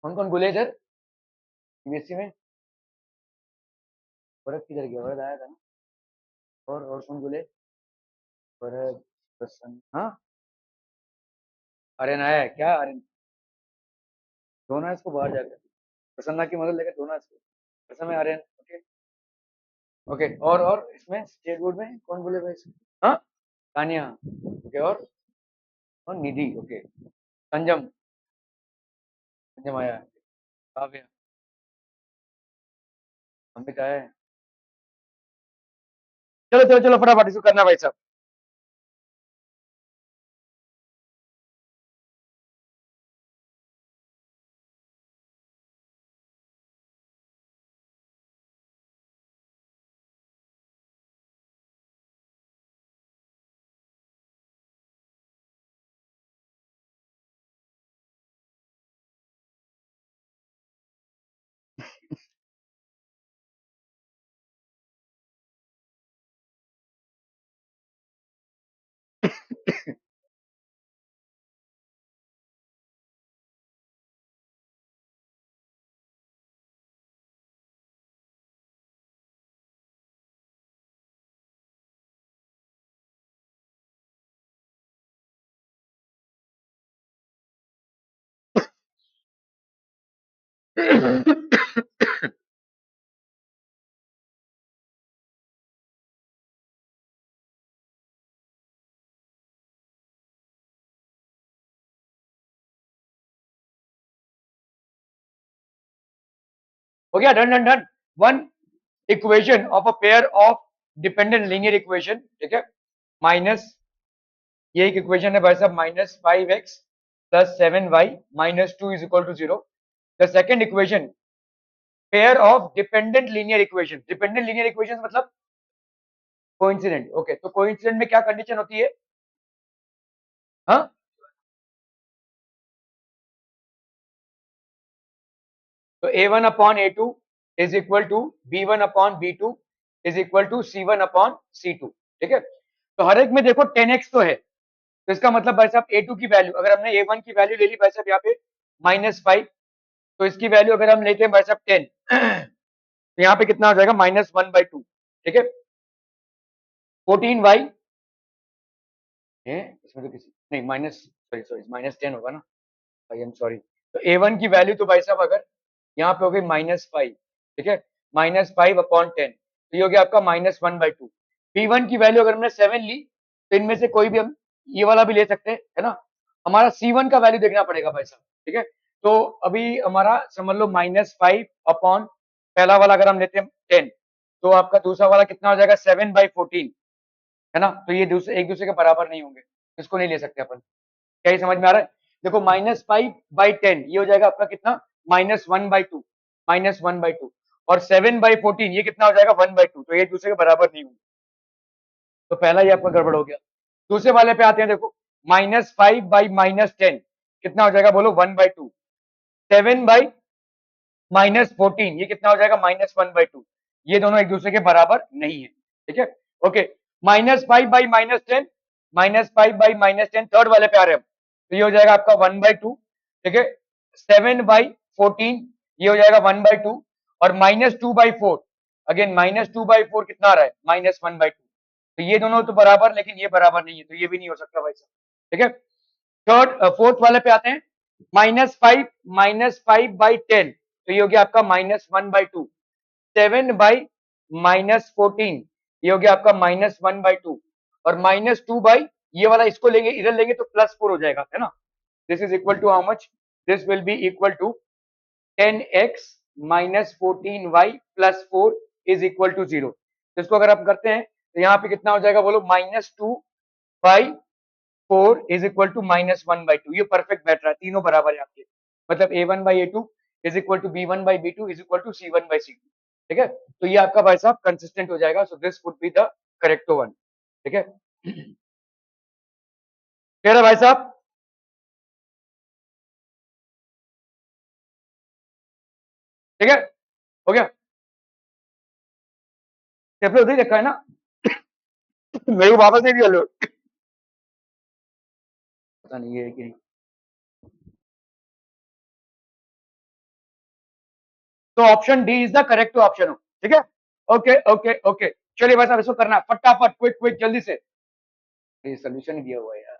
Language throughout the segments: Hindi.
कौन कौन बोले इधर सीबीएसई में? भरत किधर गया? भरत आया था ना। और कौन बोले? भरत, प्रसन्न, हाँ। आर्यन आया है क्या? आर्यन ढूंढना है इसको बाहर जाकर। प्रसन्ना की मदद लेकर ढूंढना है इसको। प्रसन्न में आर्यन। ओके। ओके, और इसमें स्टेट बोर्ड में कौन बोले भाई इसमें? हाँ, तानिया। ओके, और निधि। ओके। संजम। संजम आया है। काव्य। अमित आया है। चलो चलो चलो, फटाफट इसको करना भाई साहब। हो गया, done done done. One equation of a pair of dependent linear equation, ठीक है, माइनस, ये एक इक्वेशन है भाई साहब, -5x plus 7y minus 2 is equal to 0। The second equation, pair of dependent linear equation. Dependent linear equation मतलब कोइंसिडेंट। ओके, तो कोइंसिडेंट में क्या कंडीशन होती है? हाँ, तो a1 upon a2 is equal to b1 upon b2 is equal to c1 upon c2। ठीक है, तो हर एक में देखो 10x तो है, तो इसका मतलब भाई साहब a2 की वैल्यू, अगर हमने a1 की वैल्यू ले ली भाई साहब यहाँ पे -5, तो इसकी वैल्यू अगर हम लेते हैं भाई साहब 10, तो यहाँ पे कितना हो जाएगा? -1/2। ठीक है, 14y है इसमें, तो किसी नहीं, माइनस, सॉरी सॉरी, -10 होगा ना। I am sorry. तो a1 की वैल्यू तो भाई साहब अगर यहाँ पे हो गई -5, ठीक है, -5/10, तो ये हो गया आपका -1/2। p1 की वैल्यू अगर हमने 7 ली, तो इनमें से कोई भी हम ये वाला भी ले सकते हैं, है ना। हमारा c1 का वैल्यू देखना पड़ेगा भाई साहब, ठीक है। तो अभी हमारा समझ लो -5 अपॉन पहला वाला अगर हम लेते हैं 10, तो आपका दूसरा वाला कितना हो जाएगा? 7/14, है ना। तो ये दूसरे एक दूसरे के बराबर नहीं होंगे, इसको नहीं ले सकते अपन। क्या ये समझ में आ रहा है? देखो, -5/10 ये हो जाएगा आपका कितना? -1/2, -1/2। और 7/14 ये कितना हो जाएगा? 1/2। तो ये एक दूसरे के बराबर नहीं होंगे, तो पहला ये आपका गड़बड़ हो गया। दूसरे वाले पे आते हैं, देखो, -5/-10 कितना हो जाएगा? बोलो, 1/2। 7/-14 ये कितना हो जाएगा? -1/2। ये दोनों एक दूसरे के बराबर नहीं है, ठीक है। ओके, -5/-10, -5/-10 थर्ड वाले पे आ रहे हैं, तो ये हो जाएगा आपका 1/2, ठीक है। 7/14 ये हो जाएगा 1/2, और -2/4, अगेन -2/4 कितना आ रहा है? -1/2। तो ये दोनों तो बराबर, लेकिन ये बराबर नहीं है, तो ये भी नहीं हो सकता भाई साहब, ठीक है। फोर्थ वाले पे आते हैं, -5/10, तो ये हो गया आपका -1/2। 7/-14 ये हो गया आपका -1/2, और -2 ये वाला इसको लेंगे, इधर लेंगे तो +4 हो जाएगा, है ना। This is equal to how much? This will be equal to 10x -14y plus 4 is equal to 0। तो इसको अगर आप करते हैं, तो यहाँ पे कितना हो जाएगा? बोलो, -2/4 इज इक्वल टू -1/2। ये परफेक्ट बैठ रहा है, तीनों बराबर है आपके, मतलब a1/a2 is equal to b1/b2 is equal to c1/c2। ठीक है, तो ये आपका भाई साहब कंसिस्टेंट हो जाएगा। So this would be the correct one, ठीक है। क्लियर है भाई साहब? ठीक है, हो गया। टेबल उधर ही रखा है ना, मेरे को वापस नहीं दिया लो, पता नहीं ये है कि नहीं। तो option D is the correct option. ठीक है, ओके ओके ओके। चलिए भाई साहब इसको करना है फटाफट, क्विक क्विक जल्दी से। ये सोल्यूशन दिया हुआ है यार।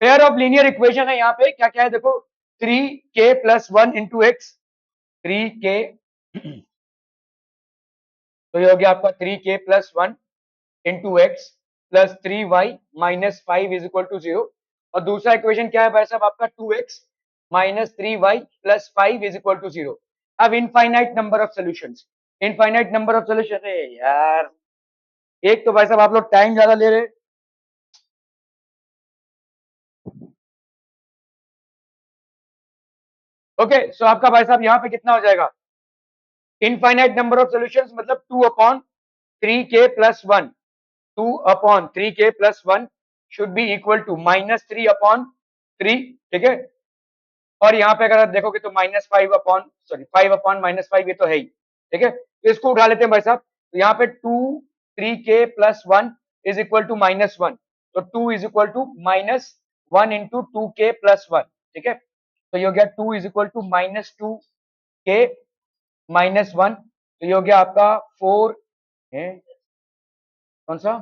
पेयर ऑफ लीनियर इक्वेशन है यहाँ पे, क्या क्या है देखो, 3k+1 × x, 3k, तो ये हो गया आपका 3k+1 × x +3y -5 = 0। और दूसरा इक्वेशन क्या है भाई साहब आपका, 2x -3y +5 = 0। अब infinite number of solutions, infinite number of solution है यार। एक तो भाई साहब आप लोग टाइम ज्यादा ले रहे। ओके सो आपका भाई साहब यहाँ पे कितना हो जाएगा, इनफाइनाइट नंबर ऑफ सॉल्यूशंस मतलब 2/3k+1, 2/3k+1 should be equal to -3/3। ठीक है, और यहाँ पे अगर आप देखोगे तो -5 ये तो है ही। ठीक है, तो इसको उठा लेते हैं भाई साहब, तो यहाँ पे 2 3k+1 इज इक्वल टू -1, तो 2 इज इक्वल टू -1 × 2k+1। ठीक है, तो ये हो गया 2 इज इक्वल टू -2k-1, तो ये हो गया आपका 4 है, कौन सा,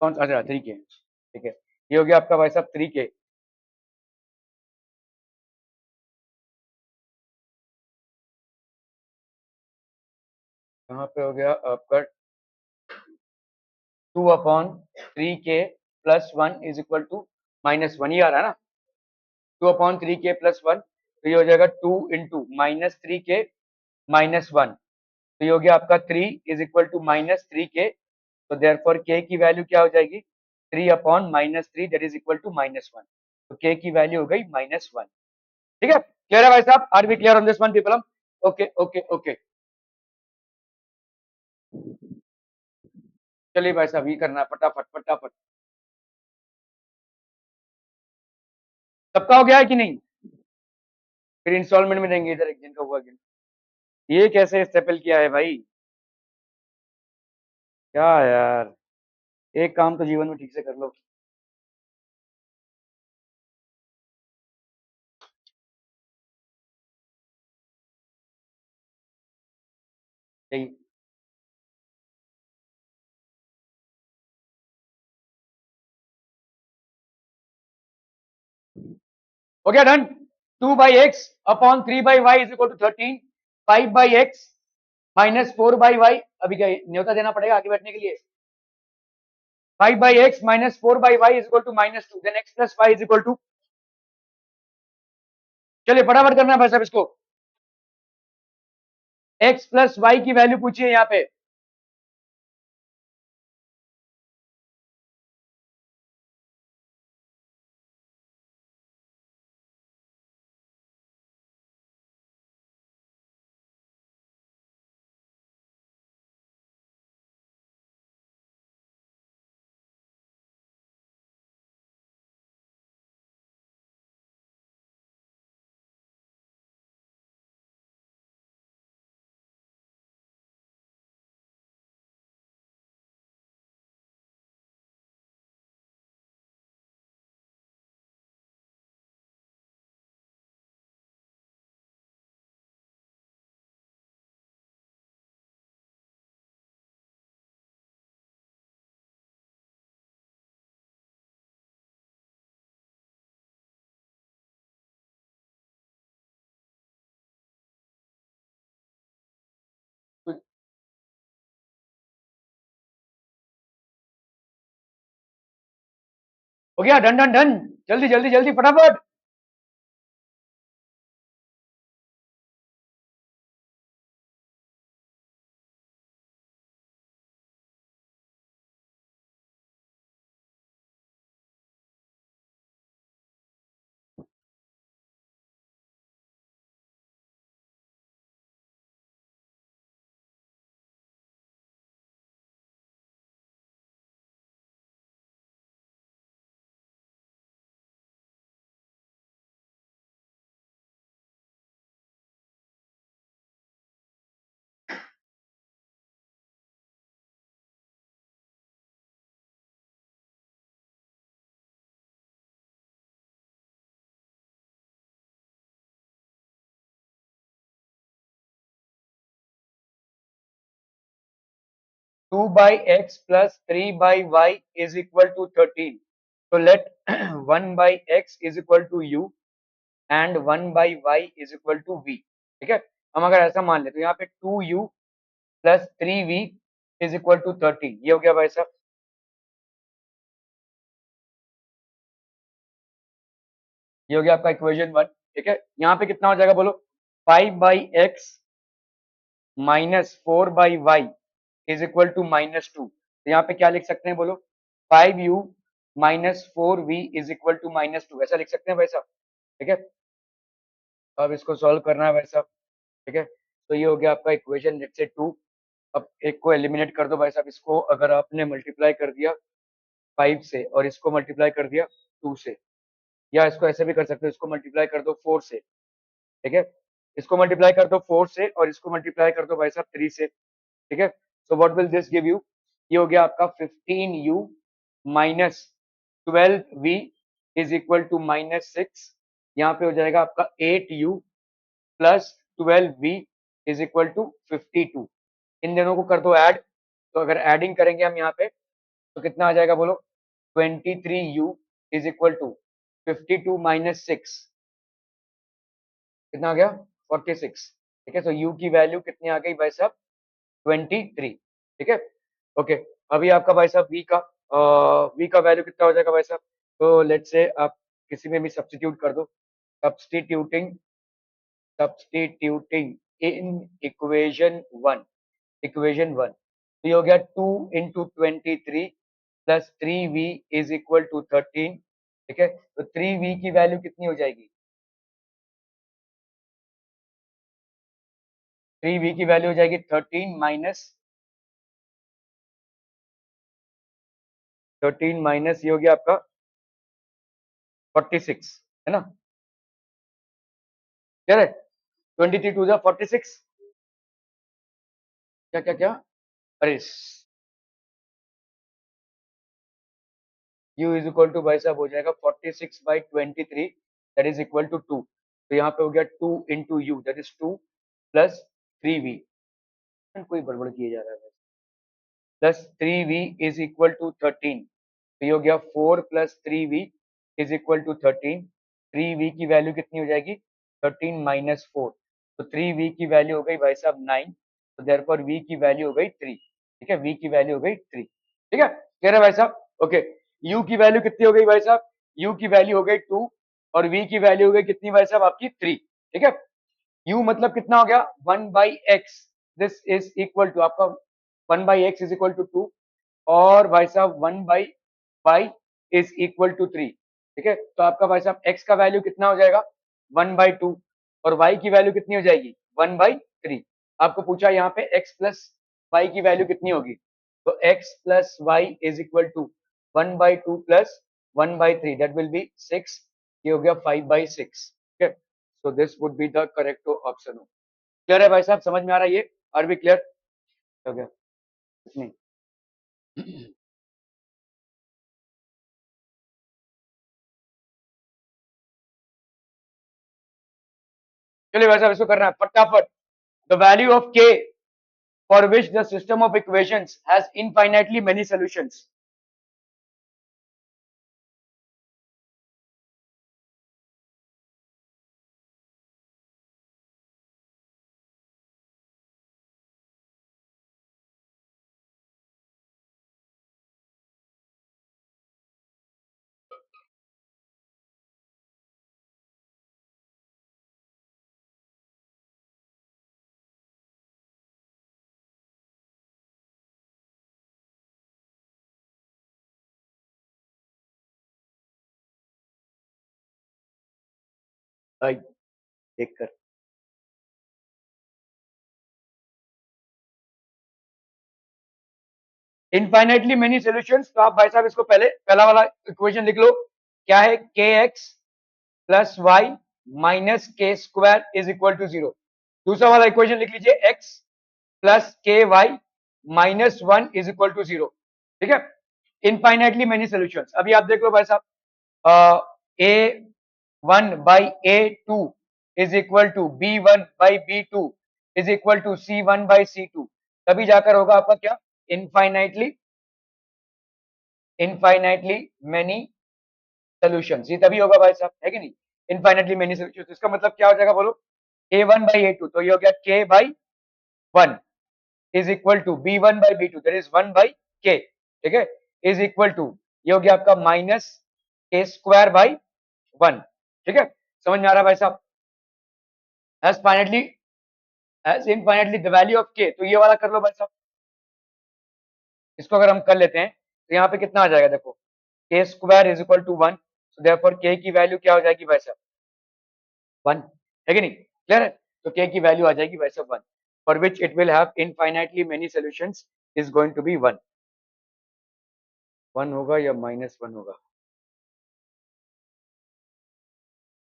कौन सा, अच्छा 3k। ठीक है, ये हो गया आपका भाई साहब 3k। यहाँ पे हो गया आपका 2/3k+1 इज इक्वल टू -1, ही आ रहा है ना, 2/3k+1, तो ये हो जाएगा 2 × -3k-1, तो ये हो गया आपका 3 इज इक्वल टू -3k, तो देयरफॉर k की वैल्यू क्या हो जाएगी, 3/-3 दैट इज इक्वल टू -1, तो k की वैल्यू हो गई -1। ठीक है, क्लियर है भाई साहब, are we clear on this one people? Okay okay okay, चलिए भाई साहब ये करना है फटाफट फटाफट। सबका हो गया है कि नहीं, फिर इंस्टॉलमेंट में देंगे इधर एक दिन का हुआ गिन। ये कैसे स्टेपल किया है भाई, क्या यार, एक काम तो जीवन में ठीक से कर लो। यही हो गया done. 2/x/3/y is equal to 13, 5/x -4/y, अभी क्या न्योता देना पड़ेगा आगे बैठने के लिए, 5/x -4/y is equal to -2, then x + y is equal to, चलिए फटाफट करना है भाई साहब इसको, x + y की वैल्यू पूछिए यहाँ पे। हो गया डन डन डन, जल्दी जल्दी जल्दी फटाफट। 2/x plus 3/y is equal to 13. So let 1/x is equal to u and 1/y is equal to v. ठीक है, हम अगर ऐसा मान ले तो यहाँ पे 2u plus 3v is equal to 13. ये हो गया भाई साहब, ये हो गया आपका इक्वेशन 1. ठीक है, यहाँ पे कितना हो जाएगा बोलो, 5/x minus 4/y is equal to -2. तो यहाँ पे क्या लिख सकते हैं बोलो, 5u minus 4v is equal to -2. ऐसा लिख सकते हैं भाई साहब. ठीक है, अब इसको सॉल्व करना है भाई साहब. ठीक है, तो ये हो गया आपका इक्वेशन लेट्स से 2. अब एक को एलिमिनेट कर दो भाई साहब. इसको अगर आपने मल्टीप्लाई कर दिया 5 से और इसको मल्टीप्लाई कर दिया 2 से, या इसको ऐसे भी कर सकते हो, इसको मल्टीप्लाई कर दो 4 से. ठीक है, इसको मल्टीप्लाई कर दो 4 से और इसको मल्टीप्लाई कर दो भाई साहब 3 से. ठीक है, so what will this give you, ये हो गया आपका 15u minus 12v is equal to -6. यहाँ पे हो जाएगा आपका 8u plus 12v is equal to 52. इन दोनों को कर दो ऐड. तो अगर एडिंग करेंगे हम यहाँ पे तो कितना आ जाएगा बोलो, 23u is equal to 52 minus 6, कितना आ गया 46. ठीक है, तो u की वैल्यू कितनी आ गई भाई साहब, 23. ठीक है, ओके. अभी आपका भाई साहब v का वैल्यू कितना हो जाएगा भाई साहब, तो लेट्स से आप किसी में भी सब्स्टिट्यूट कर दो. सब्स्टिट्यूटिंग सब्स्टिट्यूटिंग इन इक्वेशन 1 तो ये हो गया 2 into 23 plus 3v is equal to 13. ठीक है, तो 3v की वैल्यू कितनी हो जाएगी, 3v की वैल्यू हो जाएगी 13 माइनस ये हो गया आपका 46, है ना. क्या है 23 टू 46, क्या क्या क्या, अरे u इज इक्वल टू भाई साहब हो जाएगा 46/23 दैट इज इक्वल टू 2. तो यहाँ पे हो गया 2 into you that is 2 plus 3v. कोई गड़बड़ किए जा रहा है, plus 3v is equal to 13. तो ये हो गया 4 plus 3v is equal to 13. 3v की वैल्यू कितनी हो जाएगी, 13 माइनस 4. तो 3v की वैल्यू हो गई भाई साहब 9. तो देयरफॉर v की वैल्यू हो गई 3. ठीक है, v की वैल्यू हो गई 3. ठीक है, कह रहे भाई साहब. ओके, u की वैल्यू कितनी हो गई भाई साहब, u की वैल्यू हो गई 2 और v की वैल्यू हो गई कितनी भाई साहब आपकी 3. ठीक है, u मतलब कितना हो गया 1/x. This is equal to आपका 1/x इज इक्वल टू 2 और भाई साहब 1/y इज इक्वल टू 3. ठीक है, तो आपका भाई साहब x का वैल्यू कितना हो जाएगा 1/2 और y की वैल्यू कितनी हो जाएगी 1/3. आपको पूछा यहाँ पे x प्लस y की वैल्यू कितनी होगी, तो x plus y is equal to 1/2 plus 1/3 that will be 6. ये हो गया 5/6. ठीक है, so this would be the correct option. Clear है भाई साहब, समझ में आ रहा है ये, आर बी क्लियर हो गया नहीं. चलिए भाई साहब इसको करना है फटाफट. The value of k for which the system of equations has infinitely many solutions. भाई देख कर इनफाइनाइटली मेनी सॉल्यूशंस. तो आप भाई साहब इसको पहले पहला वाला इक्वेशन लिख लो, क्या है kx plus y minus k square is equal to 0. दूसरा वाला इक्वेशन लिख लीजिए x plus k y minus 1 is equal to 0. ठीक है, इनफाइनाइटली मेनी सॉल्यूशंस. अभी आप देख लो भाई साहब, a1/a2 is equal to b1/b2 is equal to c1/c2. तभी जाकर होगा आपका क्या इनफाइनाइटली मेनी सॉल्यूशंस, ये तभी होगा भाई साहब, है कि नहीं? इनफाइनाइटली मेनी सॉल्यूशंस, इसका मतलब क्या हो जाएगा बोलो? a1/a2, तो ये हो गया k/1 is equal to b1/b2, that is 1/k, ठीक है, इज इक्वल टू, ये हो गया आपका माइनस k² / 1, ठीक है, समझ में आ रहा है भाई साहब? As infinitely the value of k, तो ये वाला कर लो भाई साहब, इसको अगर हम कर लेते हैं तो यहाँ पे कितना आ जाएगा, देखो k² is equal to 1, so therefore k की वैल्यू क्या हो जाएगी भाई साहब? 1, है कि नहीं? क्लियर है? तो k की वैल्यू आ जाएगी भाई साहब 1, for which it will have infinitely many solutions, is going to be 1 होगा या -1 होगा,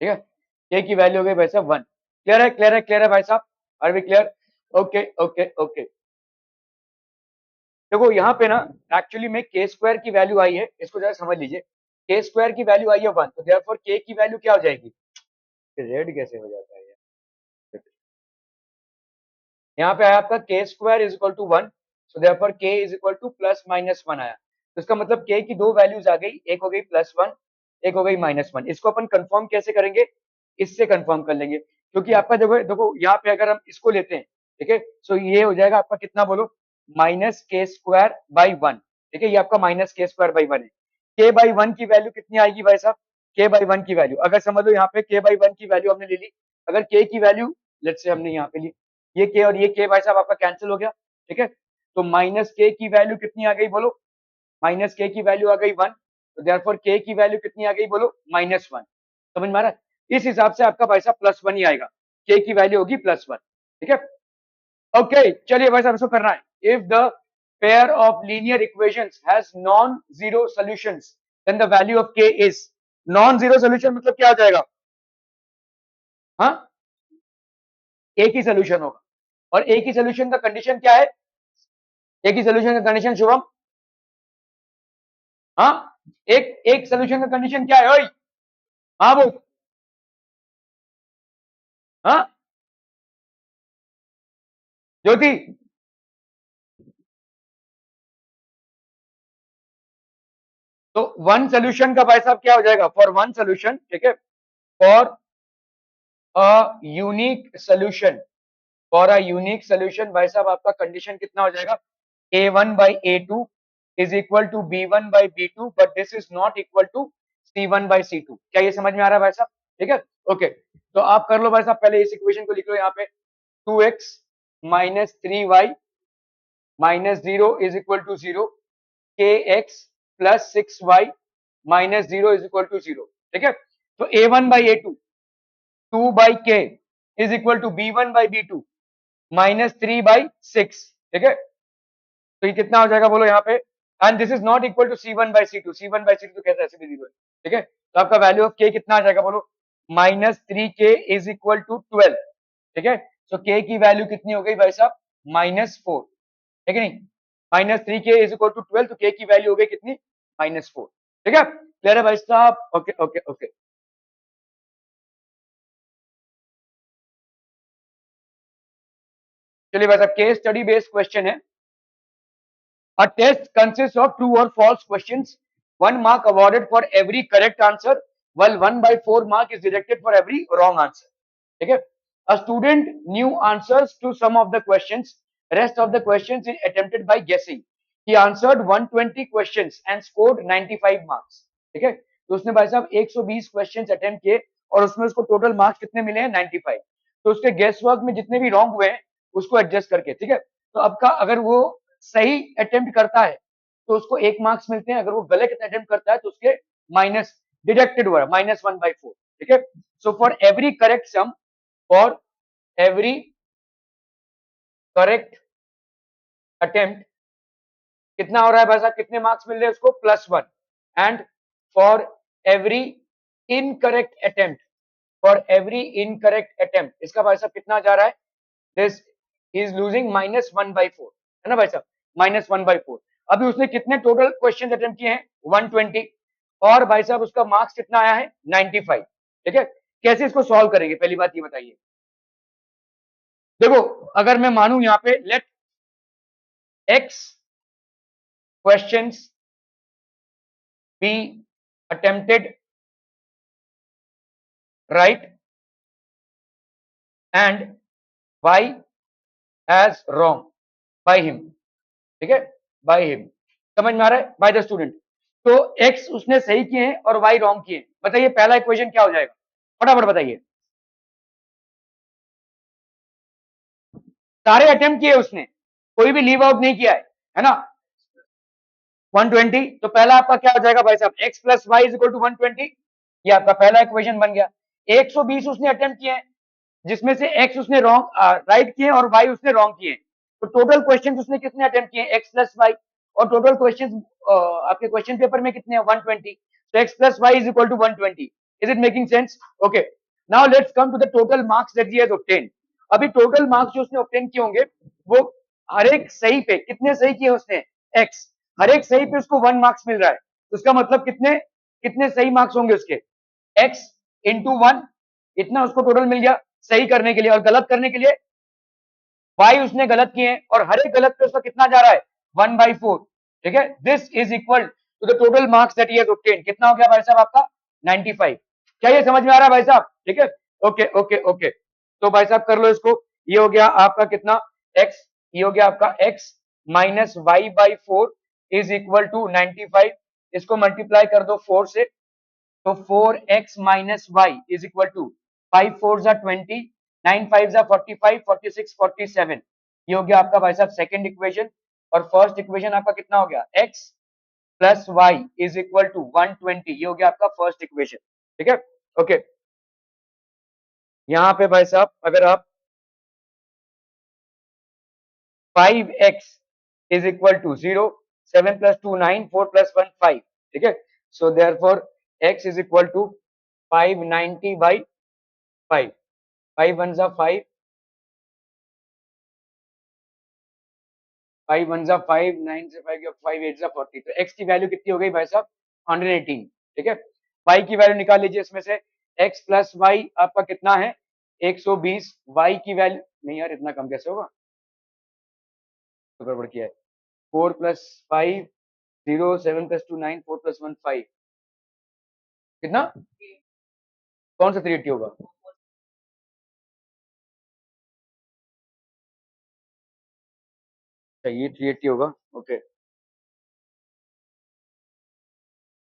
ठीक है, k की वैल्यू हो गई भाई साहब 1। क्लियर है, क्लियर है, क्लियर है भाई साहब? Are we clear? Okay okay okay. देखो यहाँ पे ना एक्चुअली में k² की वैल्यू आई है, इसको जरा समझ लीजिए, k² की वैल्यू आई है 1, तो देयरफॉर k की वैल्यू क्या हो जाएगी? रेड कैसे हो जाता है यार? यहाँ पे आया आपका k² is equal to 1, so therefore k is equal to +-1 आया, तो इसका मतलब k की दो वैल्यूज आ गई, एक हो गई +1, एक हो गई -1। इसको अपन कंफर्म कैसे करेंगे? इससे कंफर्म कर लेंगे, क्योंकि आपका देखो देखो यहाँ पे अगर हम इसको लेते हैं, ठीक है, सो ये हो जाएगा आपका कितना बोलो? -k²/1, ठीक है, ये आपका -k²/1 है। k/1 की वैल्यू कितनी आएगी भाई साहब? k/1 की वैल्यू अगर समझ लो, यहाँ पे k/1 की वैल्यू हमने ले ली, अगर k की वैल्यू लेट्स से हमने यहाँ पे ली, ये k और ये k भाई साहब आपका कैंसिल हो गया, ठीक है, तो -k की वैल्यू कितनी आ गई बोलो? -k की वैल्यू आ गई 1, तो देयरफॉर k की वैल्यू कितनी आ गई बोलो? -1। समझ में आ रहा है? इस हिसाब से आपका भाई साहब +1 ही आएगा, k की वैल्यू होगी +1, ठीक है। ओके चलिए भाई साहब इसको करना है, if the pair of linear equations has non zero solutions then the value of k is, non zero solution मतलब क्या हो जाएगा? हाँ, एक ही सॉल्यूशन होगा, और एक ही सॉल्यूशन का कंडीशन क्या है? एक ही सॉल्यूशन का कंडीशन शुभम, हाँ, एक एक सॉल्यूशन का कंडीशन क्या है ओए? हाँ बोल, हाँ ज्योति, तो वन सॉल्यूशन का भाई साहब क्या हो जाएगा? फॉर वन सॉल्यूशन, ठीक है, for a unique solution, for a unique solution भाई साहब आपका कंडीशन कितना हो जाएगा? a1/a2 is equal to b1/b2, but this is not equal to c1/c2। क्या ये समझ में आ रहा है भाई साहब? ठीक है, ओके, तो आप कर लो भाई साहब, पहले इस इक्वेशन को लिख लो यहाँ पे, 2x - 3y - 0 is equal to 0, kx + 6y - 0 is equal to 0, ठीक है, तो a1/a2 2/k is equal to b1/b2 -3/6, ठीक है, तो ये कितना हो जाएगा बोलो यहाँ पे? And this is not equal to c1/c2, c1/c2 तो कैसे ऐसे भी 0 है, ठीक है, तो आपका वैल्यू ऑफ k कितना आ जाएगा बोलो? -3k इज इक्वल टू 12, ठीक है, सो k की वैल्यू कितनी हो गई भाई साहब? -4, है कि नहीं? -3k इज इक्वल टू 12, तो k की वैल्यू हो गई कितनी? -4, ठीक है, क्लियर है भाई साहब? Okay okay okay. चलिए भाई साहब, केस स्टडी बेस्ड क्वेश्चन है। A test consists of true or false questions. 1 mark awarded for every correct answer, while 1/4 mark is deducted for every wrong answer. Okay? A student knew answers to some of the questions. Rest of the questions is attempted by guessing. He answered 120 questions and scored 95 marks. ठीक है, तो उसने भाई साहब 120 क्वेश्चंस अटेम्प्ट किए और उसमें उसको टोटल मार्क्स कितने मिले हैं? 95। तो उसके गेस वर्क में जितने भी रॉन्ग हुए हैं उसको एडजस्ट करके, ठीक है, तो अब का अगर वो सही अटेम्प्ट करता है तो उसको 1 मार्क्स मिलते हैं, अगर वो गलत अटेम्प्ट करता है तो उसके माइनस डिडक्टेड हुआ -1/4, ठीक है, so for every correct sum, for every correct attempt कितना हो रहा है भाई साहब? कितने मार्क्स मिल रहे हैं उसको? +1। And for every incorrect attempt, for every incorrect attempt इसका भाई साहब कितना जा रहा है? दिस इज लूजिंग -1/4, है ना भाई साहब? -1/4। अभी उसने कितने टोटल क्वेश्चन अटेम्प्ट किए हैं? 120, और भाई साहब उसका मार्क्स कितना आया है? 95, ठीक है, कैसे इसको सॉल्व करेंगे पहली बात ये बताइए। देखो अगर मैं मानू यहाँ पे late x questions be attempted right and y as wrong by him, ठीक है, by him, समझ में आ रहा है, by the student। तो x उसने सही किए हैं और y रॉन्ग किए हैं। बताइए पहला इक्वेशन क्या हो जाएगा, फटाफट बताइए। सारे अटेम्प्ट किए उसने, कोई भी लीव आउट नहीं किया है ना। 120, तो पहला आपका क्या हो जाएगा भाई साहब, x plus y is equal to 120, ये आपका पहला इक्वेशन बन गया। 120 उसने अटेम्प्ट किए हैं, जिसमें से x उसने रॉन्ग राइट किए और y उसने रॉन्ग किए। तो टोटल क्वेश्चन उसने कितने अटेम्प्ट किए, x प्लस वाई, और टोटल क्वेश्चन आपके क्वेश्चन पेपर में कितने हैं, 120। तो x plus y is equal to 120। Is it making sense? Okay, now let's come to the total marks that he has obtained. अभी टोटल मार्क्स जो उसने ऑब्टेन किए होंगे, वो हर एक सही पे कितने सही किए उसने, x, हर एक सही पे उसको 1 मार्क्स मिल रहा है। तो उसका मतलब कितने कितने सही मार्क्स होंगे उसके, x इंटू 1, इतना उसको टोटल मिल गया सही करने के लिए। और गलत करने के लिए y उसने गलत किए हैं, और हर एक गलत पे उसका कितना जा रहा है, 1/4, ठीक है। This is equal to the total marks that he has obtained. कितना हो गया भाई साहब आपका, 95। क्या ये समझ में आ रहा है भाई साहब, ठीक है, ओके ओके ओके। तो भाई साहब कर लो इसको, ये हो गया आपका कितना, x, ये हो गया आपका x minus y by 4 is equal to 95। इसको मल्टीप्लाई कर दो 4 से, तो 4x minus y is equal to 5 4 जा 20, 9 5 जा 45, 46 47। ये हो गया आपका भाई साहब सेकंड इक्वेशन। और फर्स्ट इक्वेशन आपका कितना हो गया, x plus y is equal to 120, ये हो गया आपका फर्स्ट इक्वेशन, ठीक है, ओके। यहां पे भाई साहब अगर आप 5x is equal to 0, 7 plus 2 9, 4 plus 1 5, ठीक है। So therefore x is equal to 590 by 5, 5 1 जा 5, 5 1 जा 5, 9 से 5 गया 5 8 जा 40। तो x की वैल्यू कितनी हो गई भाई साहब, 118, ठीक है। y की वैल्यू निकाल लीजिए इसमें से, x प्लस वाई आपका कितना है, 120। y की वैल्यू नहीं यार, इतना कम कैसे होगा, तो गड़बड़ किया है। 4 प्लस 5 0, 7 प्लस 2 9, 4 प्लस 1 5, कितना, कौन सा 380 होगा, ये 380 होगा, ओके।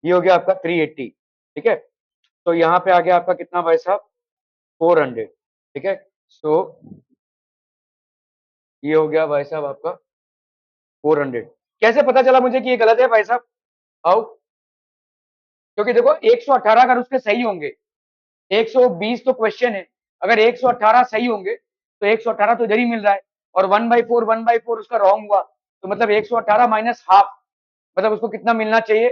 ये हो गया आपका 380, ठीक है। तो यहाँ पे आ गया आपका कितना भाई साहब, 400, ठीक है। सो ये हो गया भाई साहब आपका 400। कैसे पता चला मुझे कि ये गलत है भाई साहब, आओ, क्योंकि देखो 118 अगर उसके सही होंगे, 120 तो क्वेश्चन है, अगर 118 सही होंगे तो 118 तो इधर ही मिल रहा है, और 1/4 उसका रॉन्ग हुआ, तो मतलब 118 माइनस हाफ, मतलब उसको कितना मिलना चाहिए,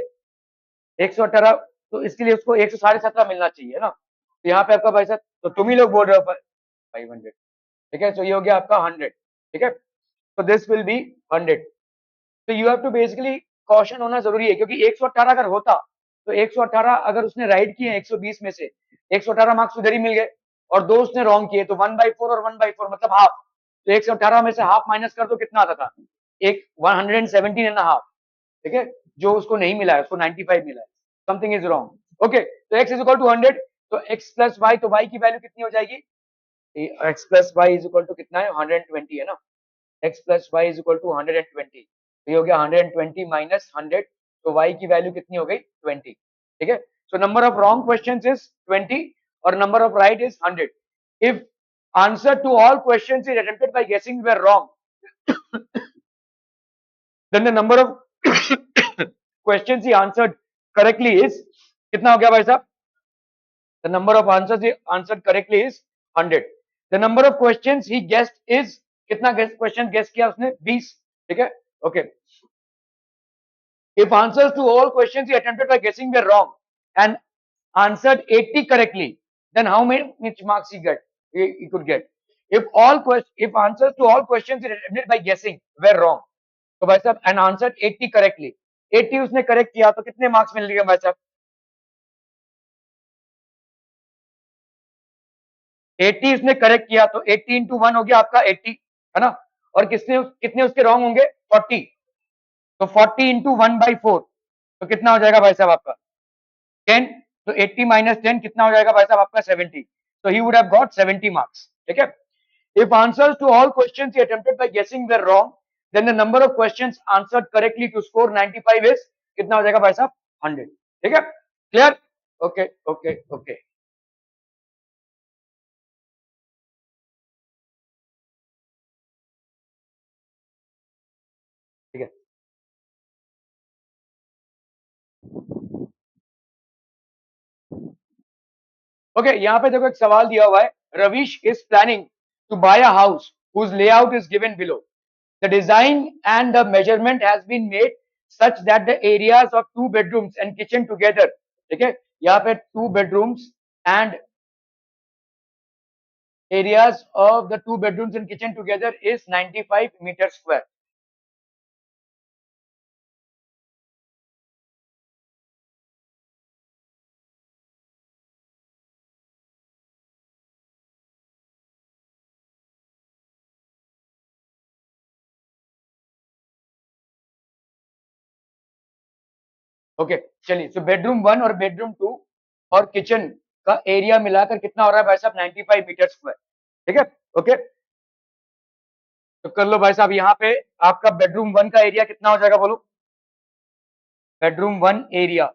118, तो इसके लिए उसको 117.5 मिलना चाहिए ना। तो यहाँ पे आपका भाई साहब, तो तुम ही लोग बोल रहे हो 500, ठीक है। तो ये हो गया आपका 100, ठीक है। तो दिस विल बी 100। तो you have to basically caution होना जरूरी है, क्योंकि 118 अगर होता, तो 118 अगर उसने राइट किए 120 में से, 118 मार्क्स उधर ही मिल गए, और दो उसने रॉन्ग किए, तो 1/4 और 1/4 मतलब हाफ। तो 118 में से हाफ माइनस कर तो कितना आता था, एक 117.5, ठीक है। जो उसको नहीं मिला है, उसको 95 मिला है, समथिंग इज रॉन्ग, ओके। तो x इज इक्वल टू 100, तो x प्लस वाई, तो y की वैल्यू कितनी हो जाएगी, x plus y is equal to कितना है, 120 है ना, x plus y is equal to 120। तो ये हो गया 120 माइनस 100, तो y की वैल्यू कितनी हो गई, 20, ठीक है। So number of wrong questions is 20 और number of right is 100। If answer to all questions is attempted by guessing way wrong, then the number of questions he answered correctly is, कितना हो गया भाई साहब, the number of answers he answered correctly is 100। the number of questions he guessed is, कितना क्वेश्चन गेस किया उसने, 20, ठीक है, okay. if answers to all questions he attempted by guessing were wrong and answered 80 correctly, then how many marks he could get, if answers to all questions he attempted by guessing were wrong, तो भाई साहब एंड आंसर 80 करेक्टली, 80 उसने करेक्ट किया तो कितने मार्क्स मिल रहे भाई साहब, 80 उसने करेक्ट किया तो 80 इंटू 1 हो गया आपका 80, है ना। और किसने कितने उसके रॉन्ग होंगे, 40, तो 40 इंटू 1/4 तो कितना हो जाएगा भाई साहब आपका 10। तो 80 माइनस 10 कितना हो जाएगा भाई साहब आपका 70। तो he would have got 70 marks. ठीक है। If answers to all questions he attempted by guessing were wrong, then the number of questions answered correctly to score 95 is कितना हो जाएगा भाई साहब 100। ठीक है, क्लियर? Okay okay okay. ठीक है, ओके यहाँ पे देखो एक सवाल दिया हुआ है, Ravish is planning to buy a house whose layout is given below. The design and the measurement has been made such that the areas of 2 bedrooms and kitchen together, ठीक है, यहाँ पे 2 bedrooms and areas of the 2 bedrooms and kitchen together is 95 meters square. Okay चलिए, तो बेडरूम 1 और बेडरूम 2 और किचन का एरिया मिलाकर कितना हो रहा है भाई साहब 95 मीटर स्क्वायर। ठीक है, ओके तो कर लो भाई साहब। यहाँ पे आपका बेडरूम 1 का एरिया कितना हो जाएगा बोलो, बेडरूम 1 एरिया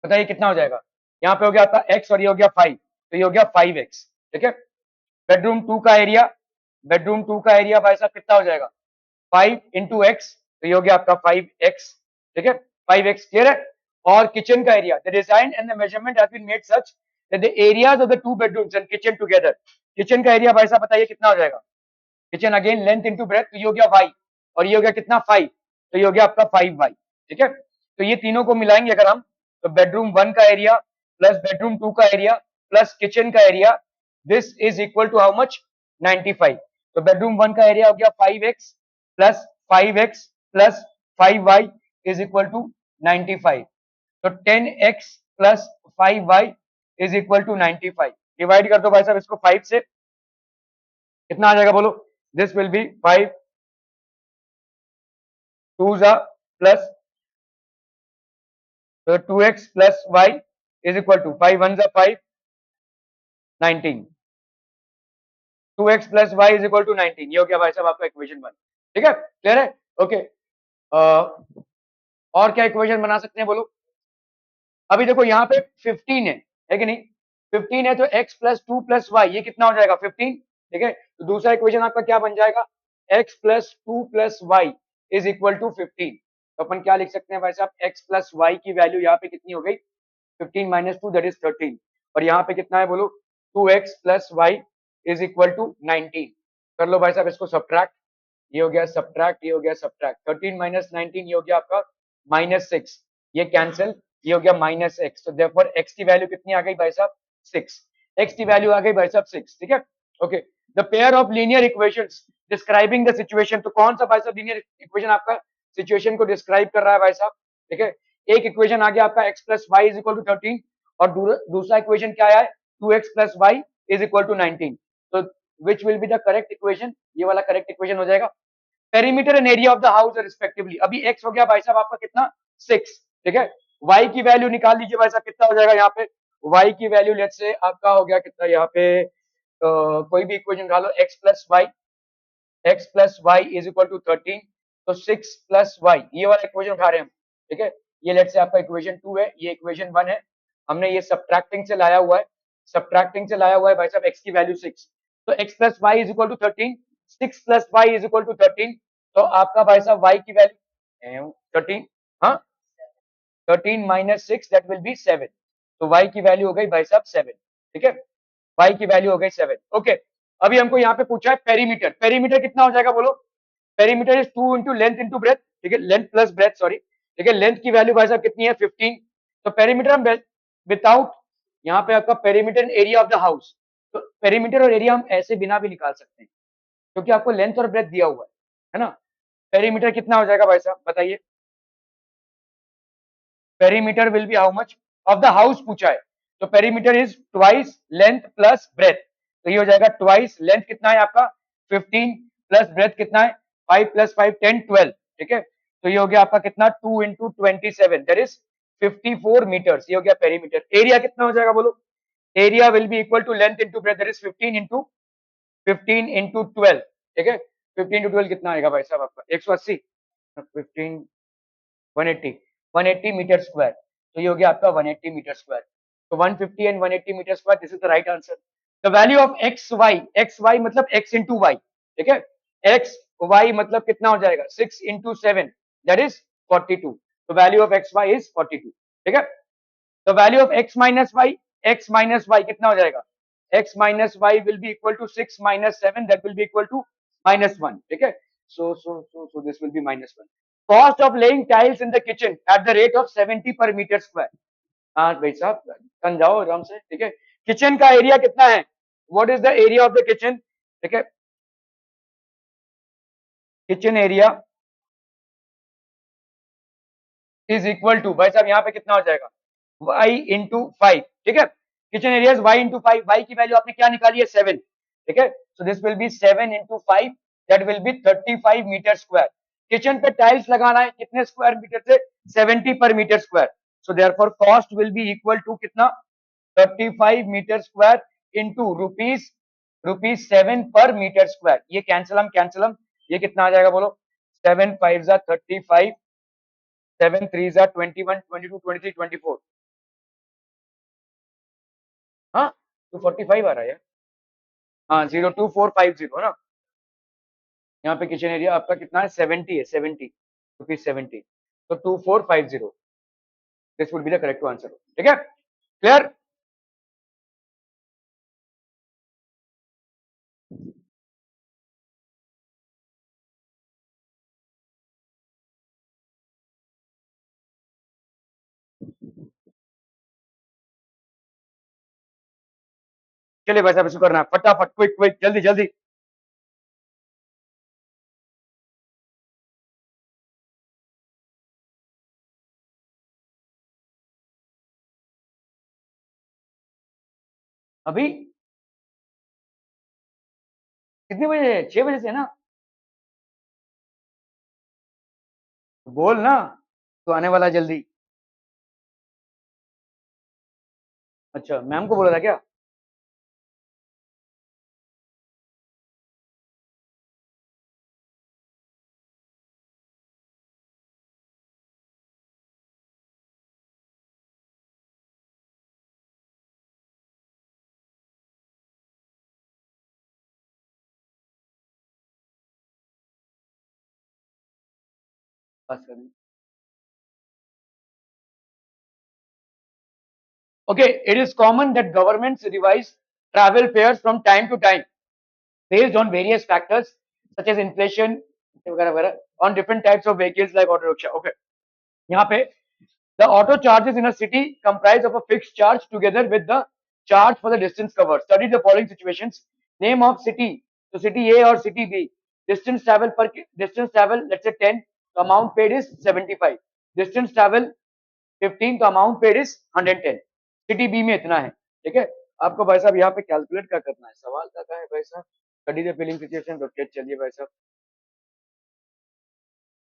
बताइए कितना हो जाएगा। यहाँ पे हो गया आपका x और ये हो गया 5, तो ये हो गया 5x। ठीक है, बेडरूम 2 का एरिया, बेडरूम 2 का एरिया भाई साहब कितना हो जाएगा 5 इंटू एक्स, तो ये हो गया आपका 5x। ठीक है, 5x क्लियर है। और किचन का area, the design and the measurement has been made such that the areas of the 2 bedrooms and kitchen together, kitchen का एरिया भाई साहब बताइए कितना हो जाएगा, kitchen again length into breadth, तो ये हो गया y और ये हो गया कितना 5, तो ये हो गया आपका 5y। ठीक है, तो ये तीनों को मिलाएंगे अगर हम, तो बेडरूम 1 का एरिया प्लस बेडरूम 2 का एरिया प्लस किचन का area, this is equal to how much 95। तो बेडरूम 1 का एरिया हो गया 5x plus 5x plus 5y is equal to 95। तो 10x plus 5y is equal to 95। Divide कर दो भाई साहब इसको 5 से, कितना आ जाएगा बोलो, this will be 5 2s are plus 2x plus y is equal to 5 1s are 5 19, 2x plus y is equal to 19। ये हो गया भाई साहब आपका इक्वेशन 1। ठीक है, क्लियर है, ओके। और क्या इक्वेशन बना सकते हैं बोलो। अभी देखो यहाँ पे 15 है कि नहीं, 15 है तो x प्लस 2 प्लस वाई ये कितना हो जाएगा 15। ठीक है, तो दूसरा इक्वेशन आपका क्या बन जाएगा, x plus 2 plus y is equal to 15। तो अपन क्या लिख सकते हैं भाई साहब, x प्लस वाई की वैल्यू यहाँ पे कितनी हो गई 15 माइनस 2 दैट इज 13, और यहाँ पे कितना है बोलो 2x plus y is equal to 19। कर लो भाई साहब इसको सब्ट्रैक्ट, ये हो गया सब्ट्रैक्ट, ये हो गया सब्ट्रैक्ट, 13 माइनस 19 ये हो गया आपका -6, ये कैंसिल, ये हो गया -x। तो देयरफॉर x की वैल्यू कितनी आ गई भाई साहब 6, x की वैल्यू आ गई भाई साहब 6। ठीक है, okay. The pair of linear equations describing the situation, तो कौन सा भाई साहब लीनियर इक्वेशन आपका सिचुएशन को डिस्क्राइब कर रहा है भाई साहब। ठीक है, एक इक्वेशन आ गया आपका x plus y is equal to 13 और दूसरा इक्वेशन क्या आया है 2x plus y is equal to 19। तो which will be the correct equation, ये वाला करेक्ट इक्वेशन हो जाएगा। Perimeter and area of the house respectively, अभी x हो गया भाई साहब आपका कितना 6। ठीक है, y की वैल्यू निकाल लीजिए भाई साहब कितना हो जाएगा यहाँ पे, y की वैल्यू लेट्स से आपका हो गया कितना यहाँ पे कोई भी इक्वेशन निकालो, x plus y is equal to 13, तो 6 प्लस वाई ये वाला इक्वेशन उठा रहे हैं हम। ठीक है, ये लेट्स से आपका इक्वेशन 2 है, ये इक्वेशन 1 है, हमने ये सब्ट्रैक्टिंग से लाया हुआ है, सब्ट्रैक्टिंग से लाया हुआ है भाई साहब x की वैल्यू 6, तो x plus y is equal to 13, 6 plus y is equal to 13, तो आपका भाई साहब y की वैल्यू 13, हाँ 13 माइनस 6 दैट विल बी 7, तो y की वैल्यू हो गई भाई साहब 7। ठीक है, y की वैल्यू हो गई 7। ओके, अभी हमको यहाँ पे पूछा है पेरीमीटर, पेरीमीटर कितना हो जाएगा बोलो, perimeter is 2 into length into breath. ठीक है, लेंथ प्लस ब्रेथ सॉरी। ठीक है, लेंथ की वैल्यू भाई साहब कितनी है 15, तो पेरीमीटर हम विदाउट यहाँ पे आपका perimeter area of the house, तो पेरीमीटर और एरिया हम ऐसे बिना भी निकाल सकते हैं क्योंकि आपको लेंथ और ब्रेथ दिया हुआ है ना। पेरीमीटर कितना हो जाएगा भाई साहब बताइए, perimeter will be how much of the house पूछा है, तो perimeter is twice length plus breadth, तो ये हो जाएगा ट्वाइस लेंथ कितना है आपका 15 प्लस ब्रेथ कितना है 5 प्लस 5 10 12। ठीक है, तो ये हो गया आपका कितना 2 इंटू 27 दैट इज 54 मीटर्स। ये हो गया पेरीमीटर। एरिया कितना हो जाएगा बोलो? Area will be equal to length into breadth that is 15 into 12। ठीक है, 15 इंटू 12 कितना आएगा भाई साहब आपका? 180। 15 180 180 मीटर स्क्वायर। तो ये हो गया आपका 180 मीटर स्क्वायर। तो 150 and 180 metre square, this is the right answer. The value of x y मतलब एक्स इंटू वाई। ठीक है, एक्स वाई मतलब कितना हो जाएगा? 6 इंटू 7 दैट इज 42। तो value of x y is 42। ठीक है, the value of x minus y कितना हो जाएगा? X minus y will be equal to 6 minus 7 that will be equal to -1। ठीक है, so this will be -1। Cost of laying tiles in the kitchen at the rate of 70 per metre square. हाँ भाई साहब, समझाओ आराम से। ठीक है, किचन का एरिया कितना है? What is the area of the kitchen? ठीक है, kitchen area is equal to, भाई साहब यहाँ पे कितना हो जाएगा? y into 5। ठीक है, kitchen area y into 5। y की वैल्यू आपने क्या निकाली है? 7। ठीक है, so this will be 7 into 5 that will be 35 metre square. Kitchen पे टाइल्स लगाना है कितने स्क्वायर मीटर से? 70 per metre square. So therefore cost will be equal to कितना? 35 मीटर स्क्वायर इंटू रुपीज 7 पर मीटर स्क्वायर। ये कैंसिल हम ये कितना आ जाएगा बोलो? 7 5 जा 35, 7 3 जा 21, 22, 23, 24। हाँ, 245 आ रहा है यार। हाँ, 02450 ना। यहाँ पे किचन एरिया आपका कितना है? 70 है, 70 रुपीज 70। तो 2450, this would be the correct answer. ठीक है, क्लियर? चलिए भाई साहब, इसको करना है फटाफट, क्विक क्विक, जल्दी जल्दी। अभी कितने बजे? 6 बजे से ना? बोल ना, तो आने वाला है जल्दी। अच्छा, मैम को बोला था क्या? बस कर दी। Okay, it is common that governments revise travel fares from time to time based on various factors such as inflation वगैरह वगैरह on different types of vehicles like auto rickshaw. Okay, यहाँ पे the auto charges in a city comprise of a fixed charge together with the charge for the distance covered. Study the following situations. Name of city. So city A or city B. Distance travel let's say 10. The amount paid is 75. Distance travel 15, तो amount paid is 110। City B में इतना है। ठीक है, आपको भाई साहब यहाँ पे कैलकुलेट क्या करना है? सवाल क्या है भाई साहब? Study the feeling situation. Okay, चलिए भाई साहब,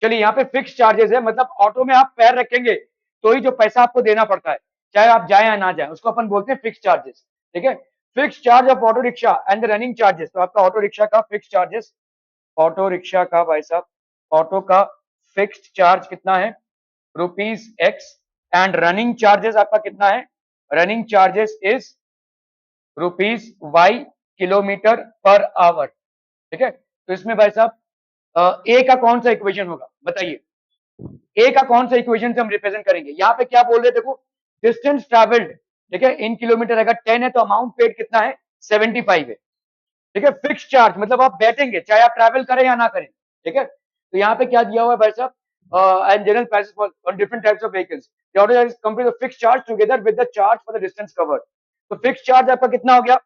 चलिए यहाँ पे फिक्स चार्जेस है, मतलब ऑटो में आप पैर रखेंगे तो ही जो पैसा आपको देना पड़ता है, चाहे आप जाए या ना जाए, उसको अपन बोलते हैं फिक्स चार्जेस। ठीक है, fix charge of auto rickshaw and the running charges. तो आपका ऑटो रिक्शा का फिक्स चार्जेस, ऑटो रिक्शा का भाई साहब, ऑटो का फिक्स्ड चार्ज कितना है? ₹X। एंड रनिंग चार्जेस आपका कितना है? Running charges is ₹Y kilometre per hour. ठीक है, तो इसमें भाई साहब ए का कौन सा इक्वेशन होगा बताइए? ए का कौन सा इक्वेशन से हम रिप्रेजेंट करेंगे? यहाँ पे क्या बोल रहे देखो, डिस्टेंस ट्रेवल्ड। ठीक है, इन किलोमीटर अगर 10 है तो अमाउंट पेड कितना है? 75 है। ठीक है, फिक्स चार्ज मतलब आप बैठेंगे चाहे आप ट्रैवल करें या ना करें। ठीक है, तो यहाँ पे क्या दिया हुआ है भाई साहब? And general prices for on different types of vehicles, the auto charge complete the fix charge together with the charge for the distance covered. तो फिक्स चार्ज आपका कितना हो गया?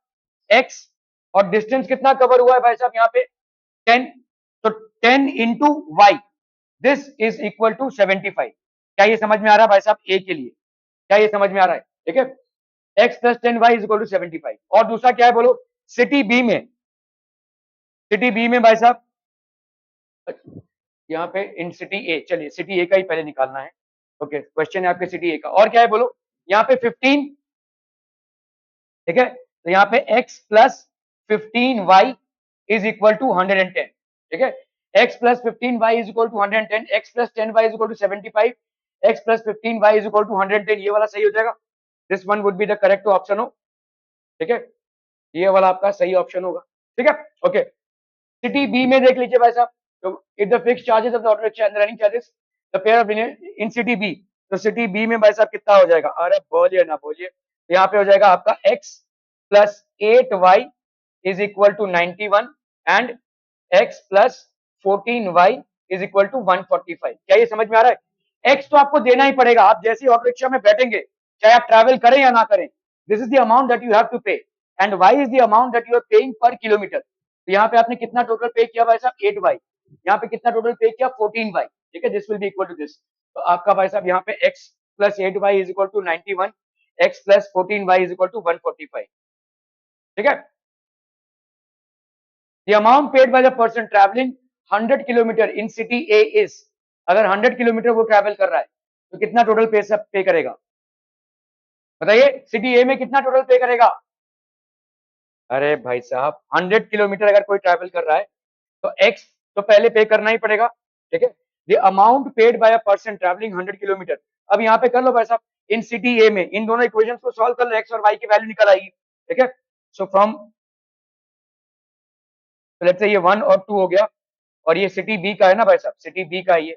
एक्स, और डिस्टेंस कितना कवर हुआ है भाई साहब यहाँ पे? 10। तो 10 into y, this is equal to 75। क्या ये समझ में आ रहा है भाई साहब? ए के लिए क्या ये समझ में आ रहा है? ठीक है, x plus 10 y is equal to 75। और दूसरा क्या है बोलो? सिटी बी में, सिटी बी में भाई साहब यहाँ पे इन सिटी ए, चलिए सिटी ए का ही पहले निकालना है। ओके, क्वेश्चन है आपके सिटी ए का, और क्या है बोलो। यहाँ पे 15, ठीक है, तो यहाँ पे x plus 15y is equal to 110, ठीक है। x plus 15y is equal to 110, x plus 10y is equal to 75, x plus 15y is equal to 110, ये वाला सही हो जाएगा। This one would be the correct option हो, ठीक है, ये वाला आपका सही ऑप्शन होगा, ठीक है। ओके, सिटी बी में देख लीजिए भाई साहब, तो if the fix charges of the auto rickshaw and running charges the pair of in city B, तो सिटी बी में भाई साहब कितना हो जाएगा, अरे बोलिए ना बोलिए, तो यहाँ पे हो जाएगा आपका x plus 8y is equal to 91 and x plus 14y is equal to 145। क्या ये समझ में आ रहा है? x तो आपको देना ही पड़ेगा, आप जैसे ही ऑटो रिक्शा में बैठेंगे, चाहे आप ट्रैवल करें या ना करें, this is the amount that you have to pay, and y is the amount that you are paying per kilometre. तो यहाँ पे आपने कितना टोटल पे किया भाई साहब, 8y, यहाँ पे कितना टोटल पे किया, 14y, ठीक है, this will be equal to this. तो आपका भाई साहब यहाँ पे x plus 8y is equal to 91, x plus 14y is equal to 145, ठीक है। The amount paid by the person traveling 100 kilometre in city A is, अगर 100 किलोमीटर वो ट्रैवल कर रहा है तो कितना टोटल पे करेगा, बताइए, सिटी ए में कितना टोटल पे करेगा। अरे भाई साहब 100 किलोमीटर अगर कोई ट्रैवल कर रहा है तो x तो पहले पे करना ही पड़ेगा, ठीक है। The amount paid by a person travelling 100 kilometre, अब यहाँ पे कर लो भाई साहब, इन सिटी ए में इन दोनों इक्वेशंस को सॉल्व कर लो, x और y की वैल्यू निकल आएगी, ठीक है। सो फ्रॉम, लेट्स से ये 1 और 2 हो गया, और ये सिटी बी का है ना भाई साहब, सिटी बी का है ये,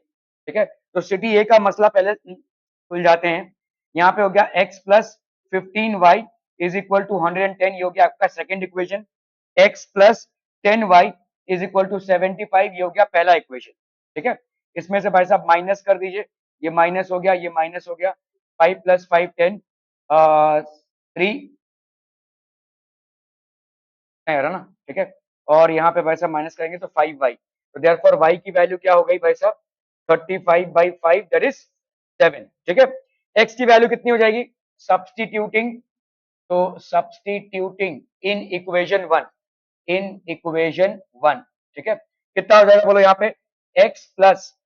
ठीक है। तो सिटी ए का मसला पहले खुल जाते हैं। यहाँ पे हो गया x plus 15y is equal to 110, ये हो गया आपका second equation. x plus 10y is equal to 75, ये हो गया पहला इक्वेशन, ठीक है। इसमें से भाई साहब माइनस कर दीजिए, ये माइनस हो गया, ये माइनस हो गया, 5 प्लस 5 10, 3 है ना, ठीक है। और यहाँ पे भाई साहब माइनस करेंगे तो 5y, तो देयरफॉर y की वैल्यू क्या हो गई भाई साहब, 35/5 दैट इज 7, ठीक है। x की वैल्यू कितनी हो जाएगी, सब्स्टिट्यूटिंग, तो सब्स्टिट्यूटिंग इन इक्वेशन वन, ठीक है, कितना हो जाएगा बोलो यहाँ पे, x plus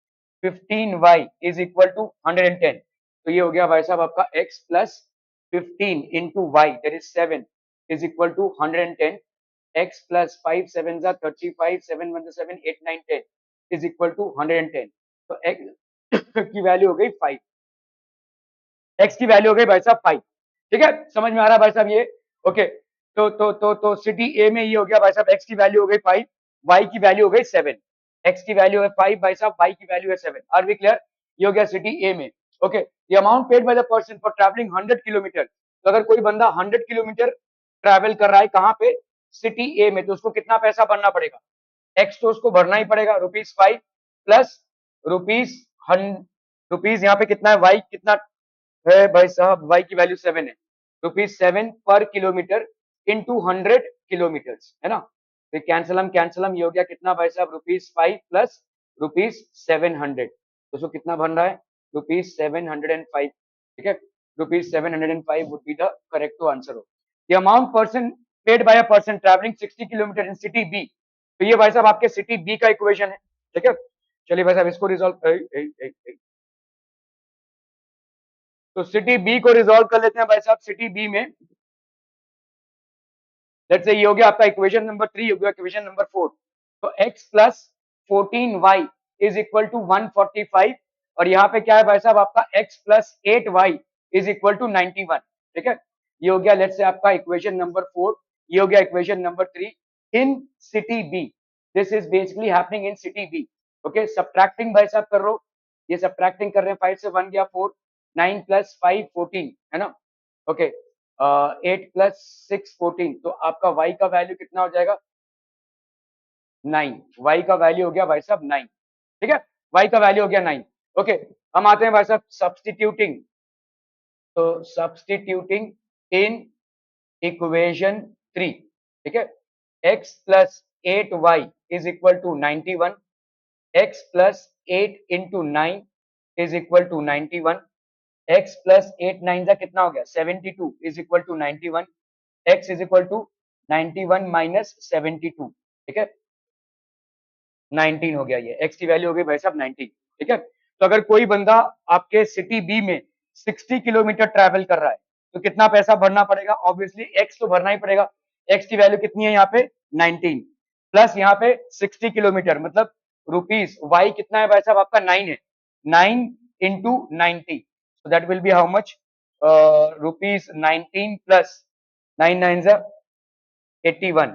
15y is equal to 110, तो ये हो गया भाई साहब आपका x plus 15 into y that is 7 is equal to 110, x plus 5 7 जा 35, 7 1 7 8 9 10 इज इक्वल टू 110, तो x की वैल्यू हो गई 5, x की वैल्यू हो गई भाई साहब 5, ठीक है, समझ में आ रहा है भाई साहब ये। ओके, तो सिटी ए में ये हो गया भाई साहब, x की वैल्यू हो गई 5, y की वैल्यू हो गई 7, x की वैल्यू है 5 भाई साहब, y की वैल्यू है 7, आर वी क्लियर, ये हो गया सिटी ए में। Okay, the amount paid by the person for travelling 100 kilometre, तो अगर कोई बंदा 100 किलोमीटर ट्रैवल कर रहा है कहाँ पे, सिटी ए में, तो उसको कितना पैसा भरना पड़ेगा, एक्स तो उसको भरना ही पड़ेगा, ₹5 प्लस रुपीज रुपीज यहाँ पे कितना है, वाई कितना है भाई साहब, वाई की वैल्यू 7 है, ₹7 पर किलोमीटर इंटू 100 किलोमीटर, है ना, तो कैंसलम ये हो गया कितना भाई साहब, ₹5 प्लस ₹700, तो उसको कितना भरना है, ₹705, ठीक है, ₹705 would be the correct answer हो। The amount person paid by a person travelling 60 kilometre in city B, तो ये भाई साहब आपके सिटी बी का इक्वेशन है, ठीक है। चलिए भाई साहब इसको रिजॉल्व, तो सिटी बी को रिजॉल्व कर लेते हैं भाई साहब। सिटी बी में लेट्स से ये हो गया आपका इक्वेशन नंबर 3, हो गया इक्वेशन नंबर 4, तो x plus 14y is equal to 145, और यहाँ पे क्या है भाई साहब आपका x plus 8y is equal to 91, ठीक है, ये हो गया लेट्स से आपका इक्वेशन नंबर 4, ये हो गया equation number 3 in city B, this is basically happening in city B. Okay, subtracting भाई साहब कर रो, ये सब्ट्रैक्टिंग कर रहे हैं, 5 से 1 गया 4, 9 प्लस 5 14, है ना, ओके, 8 प्लस 6 14, तो आपका y का वैल्यू कितना हो जाएगा, 9, y का वैल्यू हो गया भाई साहब 9, ठीक है, y का वैल्यू हो गया 9। ओके, हम आते हैं भाई साहब सब्स्टिट्यूटिंग, तो सब्स्टिट्यूटिंग इन इक्वेशन 3, ठीक है, x plus 8y is equal to 91, x plus 8 into 9 is equal to 91, x plus 8 9 का कितना हो गया, 72 is equal to 91, x is equal to 91 minus 72, ठीक है, 19 हो गया, ये x की वैल्यू हो गई भाई साहब 19। ठीक है, तो अगर कोई बंदा आपके सिटी बी में 60 किलोमीटर ट्रैवल कर रहा है तो कितना पैसा भरना पड़ेगा? ऑब्वियसली x तो भरना ही पड़ेगा। x की वैल्यू कितनी है यहाँ पे? 19 प्लस यहाँ पे 60 किलोमीटर मतलब रुपीज, y कितना है भाई साहब आपका? 9 है। 9 into 90, so that will be how much? Rupees 19 plus 9 9 81।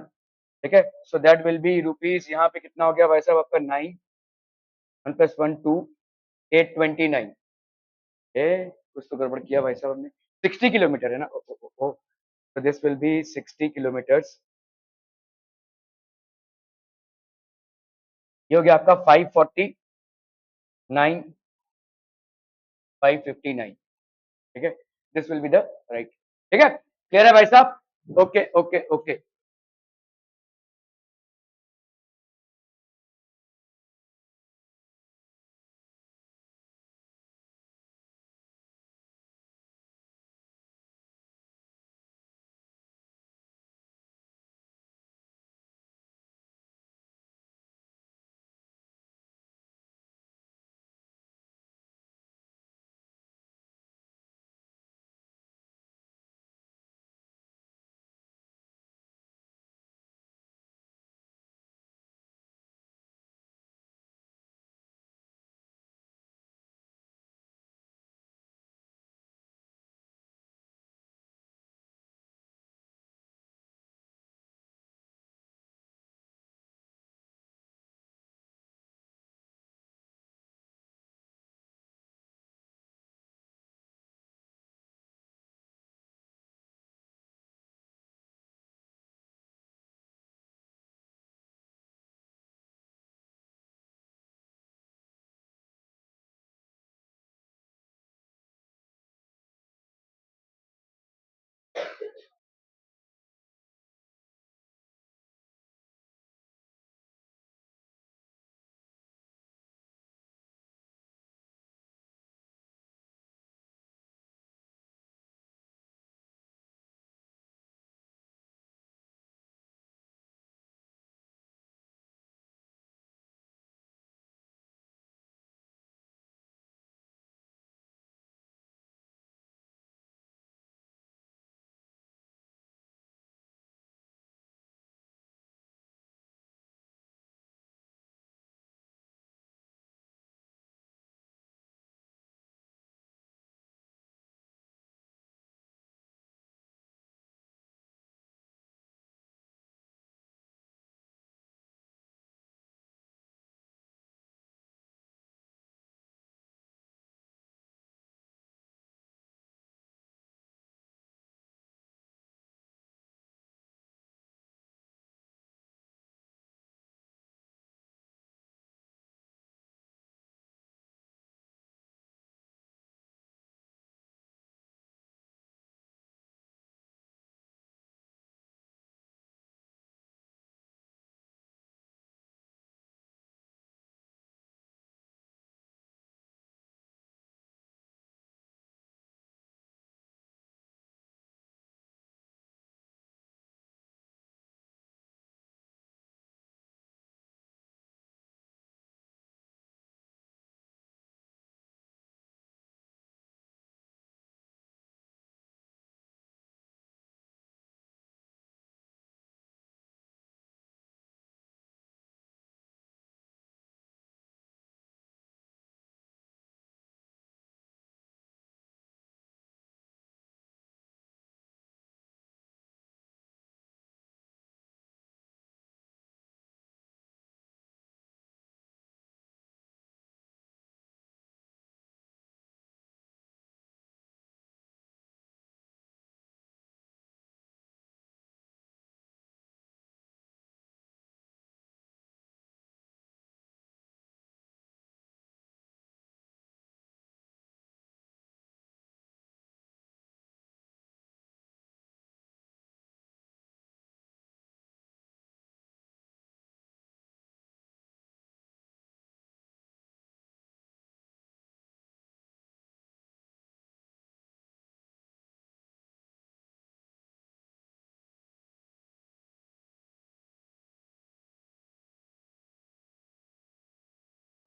ठीक है, सो दैट विल बी रुपीज, यहाँ पे कितना हो गया भाई साहब आपका? 9 1 प्लस 1 2 829। ए कुछ तो गड़बड़ किया भाई साहब हमने। 60 किलोमीटर है ना? तो दिस विल बी 60 किलोमीटर्स। ये हो गया आपका 549 559। ठीक है, this will be the right. ठीक है, क्लियर है भाई साहब? Okay okay okay.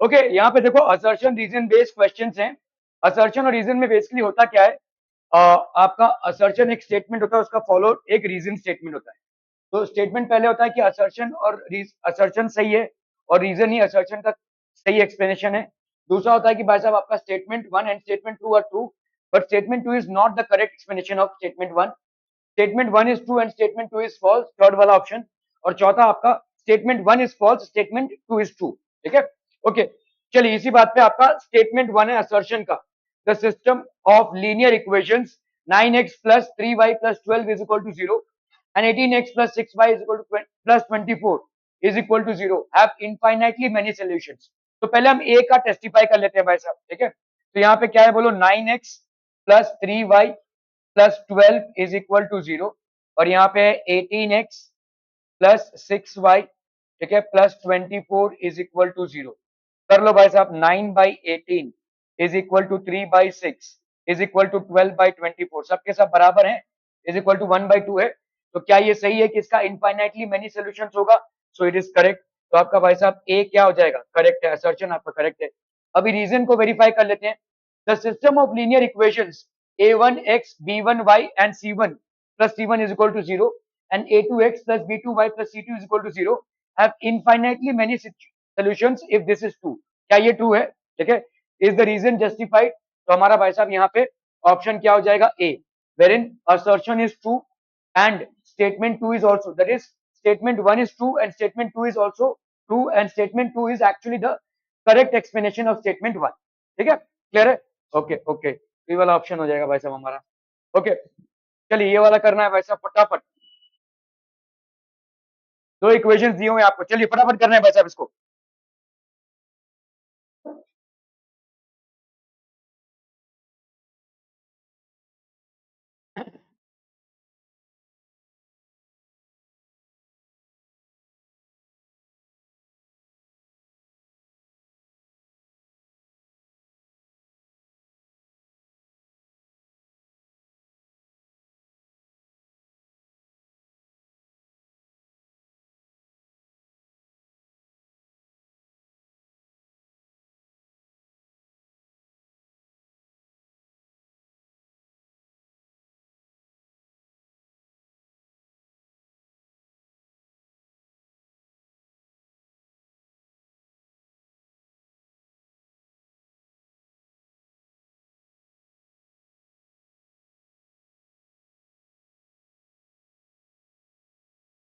ओके यहाँ पे देखो असर्शन रीजन बेस्ड क्वेश्चंस हैं। असर्शन और रीजन में बेसिकली होता क्या है, आपका असर्शन एक स्टेटमेंट होता है, उसका फॉलो एक रीजन स्टेटमेंट होता है। तो स्टेटमेंट पहले होता है कि असर्शन और असर्शन सही है और रीजन ही असर्शन का सही एक्सप्लेनेशन है। दूसरा होता है कि भाई साहब आपका statement one and statement two are true, but statement two is not the correct explanation of statement one. Statement one is true and statement two is false, third वाला ऑप्शन। और चौथा आपका statement one is false, statement two is true. ठीक है, ओके। चलिए इसी बात पे आपका स्टेटमेंट वन है असर्शन का, the system of linear equations 9x plus 3y plus 12 is equal to 0 and 18x plus 6y is equal to plus 24 is equal to 0 have infinitely many solutions। तो पहले हम a का टेस्टिफाई कर लेते हैं भाई साहब, ठीक है। तो यहाँ पे क्या है बोलो, 9x plus 3y plus 12 is equal to 0 और यहाँ पे 18x plus 6y, ठीक है, plus 24 is equal to 0। कर लो भाई साहब, 9/18 is equal to 3/6 is equal to 12/24, सबके सब बराबर हैं, is equal to 1/2 है। तो क्या ये सही है कि इसका इनफाइनाइटली मेनी सॉल्यूशंस होगा? So it is correct. तो आपका भाई साहब ए क्या हो जाएगा, करेक्ट है, असर्शन आपका करेक्ट है। अभी रीजन को वेरीफाई कर लेते हैं। The system of linear equations a1x b1y and c1 plus c1 is equal to 0 and a2x plus b2y plus c2 is equal to 0 have infinitely many solutions if this is true। क्या ये ट्रू है? ठीक है, इज द रीजन जस्टिफाइड? तो हमारा भाई साहब यहाँ पे ऑप्शन क्या हो जाएगा, ए, wherein assertion is true and statement 2 is also, that is statement 1 is true and statement 2 is also true and statement 2 is actually the correct explanation of statement 1। ठीक है, क्लियर है? ओके ओके, ये वाला ऑप्शन हो जाएगा भाई साहब हमारा। ओके, चलिए ये वाला करना है भाई साहब फटाफट। दो इक्वेशंस दिए हुए आपको, चलिए फटाफट करना है भाई साहब इसको।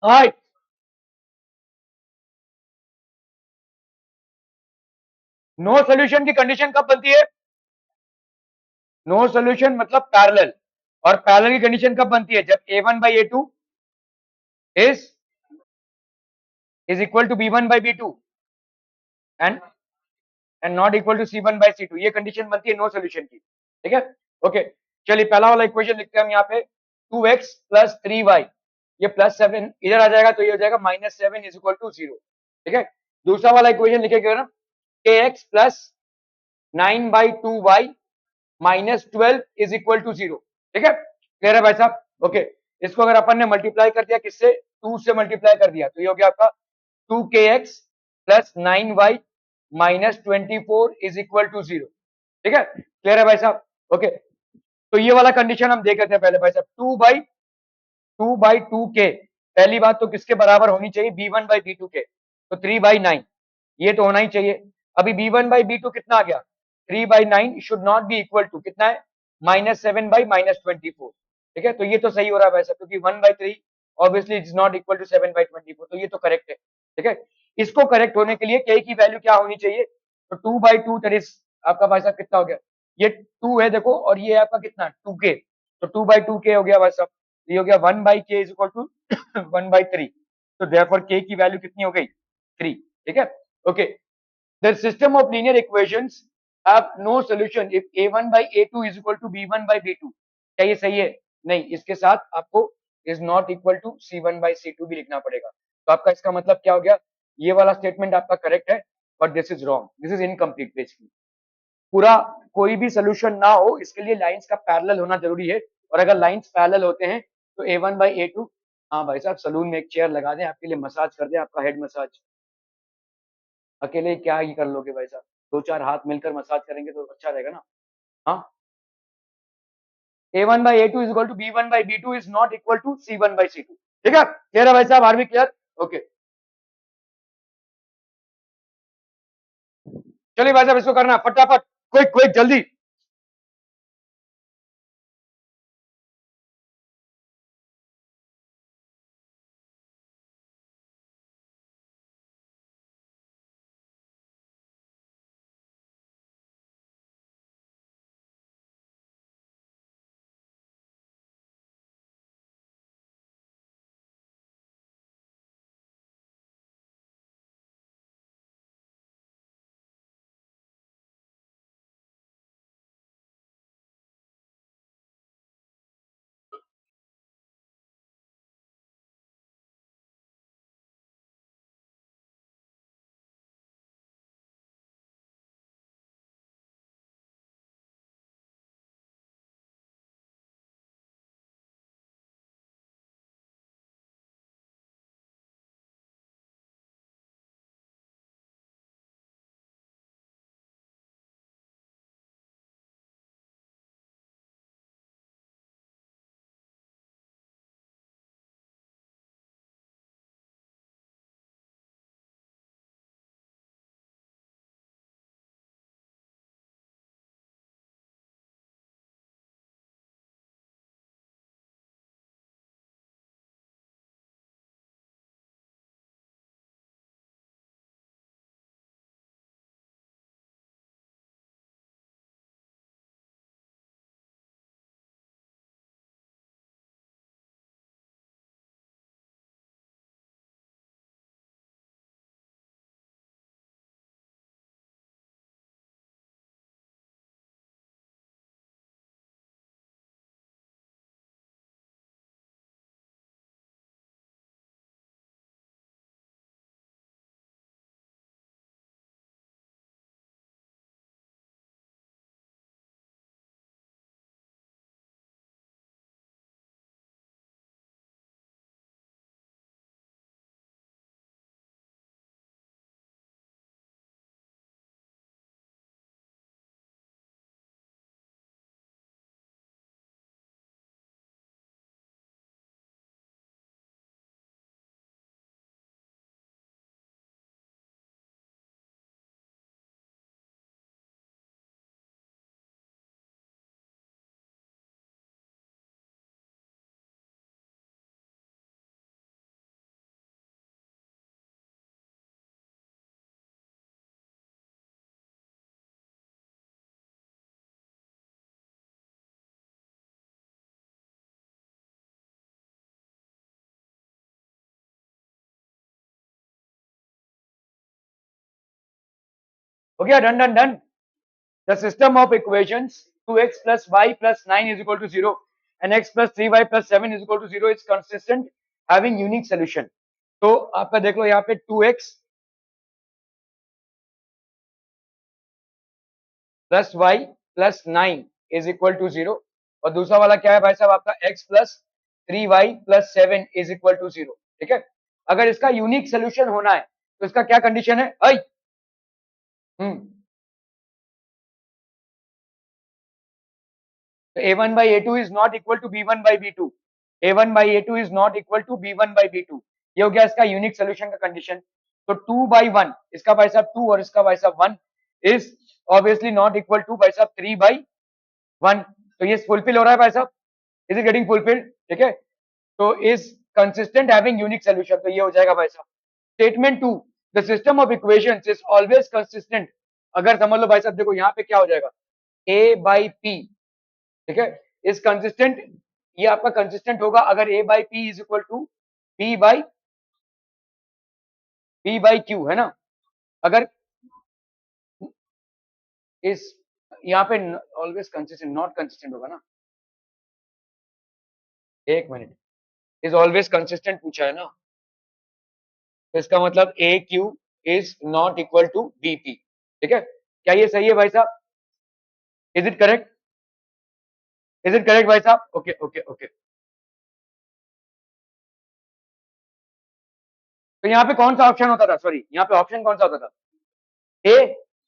हाँ, नो सोल्यूशन की कंडीशन कब बनती है? नो सोल्यूशन मतलब पैरेलल, और पैरेलल की कंडीशन कब बनती है? जब a1/a2 is equal to b1/b2 and not equal to c1/c2, ये कंडीशन बनती है नो सोल्यूशन की। ठीक है, ओके। चलिए पहला वाला इक्वेशन लिखते हैं हम यहाँ पे, 2x plus 3y, ये +7 इधर आ जाएगा तो ये हो जाएगा -7 इज इक्वल टू 0। ठीक है, दूसरा वाला इक्वेशन लिखेगा ना, kx plus 9/2y -12 is equal to 0। ठीक है, क्लियर है भाई साहब? ओके, इसको अगर अपन ने मल्टीप्लाई कर दिया किससे, 2 से मल्टीप्लाई कर दिया तो ये हो गया आपका 2kx plus 9y -24 is equal to 0। ठीक है, क्लियर है भाई साहब? ओके, तो ये वाला कंडीशन हम देख लेते हैं पहले भाई साहब। 2/2 के, पहली बात तो किसके बराबर होनी चाहिए, b1/b2 के, तो 3/9 ये तो होना ही चाहिए। अभी b1/b2 कितना आ गया, 3/9 should not be equal to कितना है, -7/-24। ठीक है, तो ये तो सही हो रहा है भाई साहब, क्योंकि 1/3 obviously is not equal to 7/24, तो ये तो करेक्ट है। ठीक है, इसको करेक्ट होने के लिए k की वैल्यू क्या होनी चाहिए, तो 2/2 दैट इज आपका भाई साहब कितना हो गया, ये 2 है देखो, और ये आपका कितना 2k, तो 2/2k हो गया भाई साहब, ये हो गया 1/k इज इक्वल टू 1/3, तो देयरफॉर k की वैल्यू कितनी हो गई, 3। ठीक है, okay. The system of linear equations have no solution if a1/a2 is equal to b1/b2। क्या ये सही है? नहीं, इसके साथ आपको is not equal to c1/c2 भी लिखना पड़ेगा। तो आपका इसका मतलब क्या हो गया, ये वाला स्टेटमेंट आपका करेक्ट है, but this is wrong, this is incomplete basically. पूरा कोई भी सोल्यूशन ना हो इसके लिए लाइंस का पैरेलल होना जरूरी है, और अगर लाइंस पैरेलल होते हैं तो a1/a2, हाँ भाई साहब सलून में एक चेयर लगा दें आपके लिए, मसाज कर दें, आपका हेड मसाज। अकेले क्या ही कर लोगे भाई साहब, दो चार हाथ मिलकर मसाज करेंगे तो अच्छा रहेगा ना। हाँ, A1 by A2 is equal to B1 by B2 is not equal to C1 by C2। ठीक है, क्लियर है भाई साहब, आर बी क्लियर? ओके, चलिए भाई साहब इसको करना फटाफट, क्विक क्विक जल्दी। हो गया, done done done. The system of equations 2x plus y plus 9 is equal to 0 and x plus 3y plus 7 is equal to 0 is consistent having unique solution। तो आपका देख लो यहाँ पे 2x plus y plus 9 is equal to 0 और दूसरा वाला क्या है भाई साहब आपका x plus 3y plus 7 is equal to 0। ठीक है, अगर इसका यूनिक सोल्यूशन होना है तो इसका क्या कंडीशन है? आई तो a1 by a2 is not equal to b1 by b2, a1 by a2 is not equal to b1 by b2, ये हो गया इसका यूनिक सोल्यूशन का कंडीशन। तो 2 by 1 इसका भाई साहब 2 और इसका भाई साहब 1 is obviously not equal to भाई साहब 3 by 1। तो ये फुलफिल हो रहा है भाई साहब, इज इट गेटिंग फुलफिल्ड? ठीक है, तो is consistent having unique solution, तो ये हो जाएगा भाई साहब। Statement 2, the system of equations is always consistent. अगर समझ लो भाई साहब, देखो यहाँ पे क्या हो जाएगा, a by p, ठीक है, इज कंसिस्टेंट, ये आपका कंसिस्टेंट होगा अगर a by p is equal to b by q, है ना? अगर इस यहाँ पे ऑलवेज कंसिस्टेंट, नॉट कंसिस्टेंट होगा ना, एक मिनट, इज ऑलवेज कंसिस्टेंट पूछा है ना, तो इसका मतलब A Q is not equal to B P. ठीक है, क्या ये सही है भाई साहब? Is it correct? Is it correct भाई साहब? Okay okay okay. तो यहाँ पे कौन सा ऑप्शन होता था, सॉरी यहाँ पे ऑप्शन कौन सा होता था? ए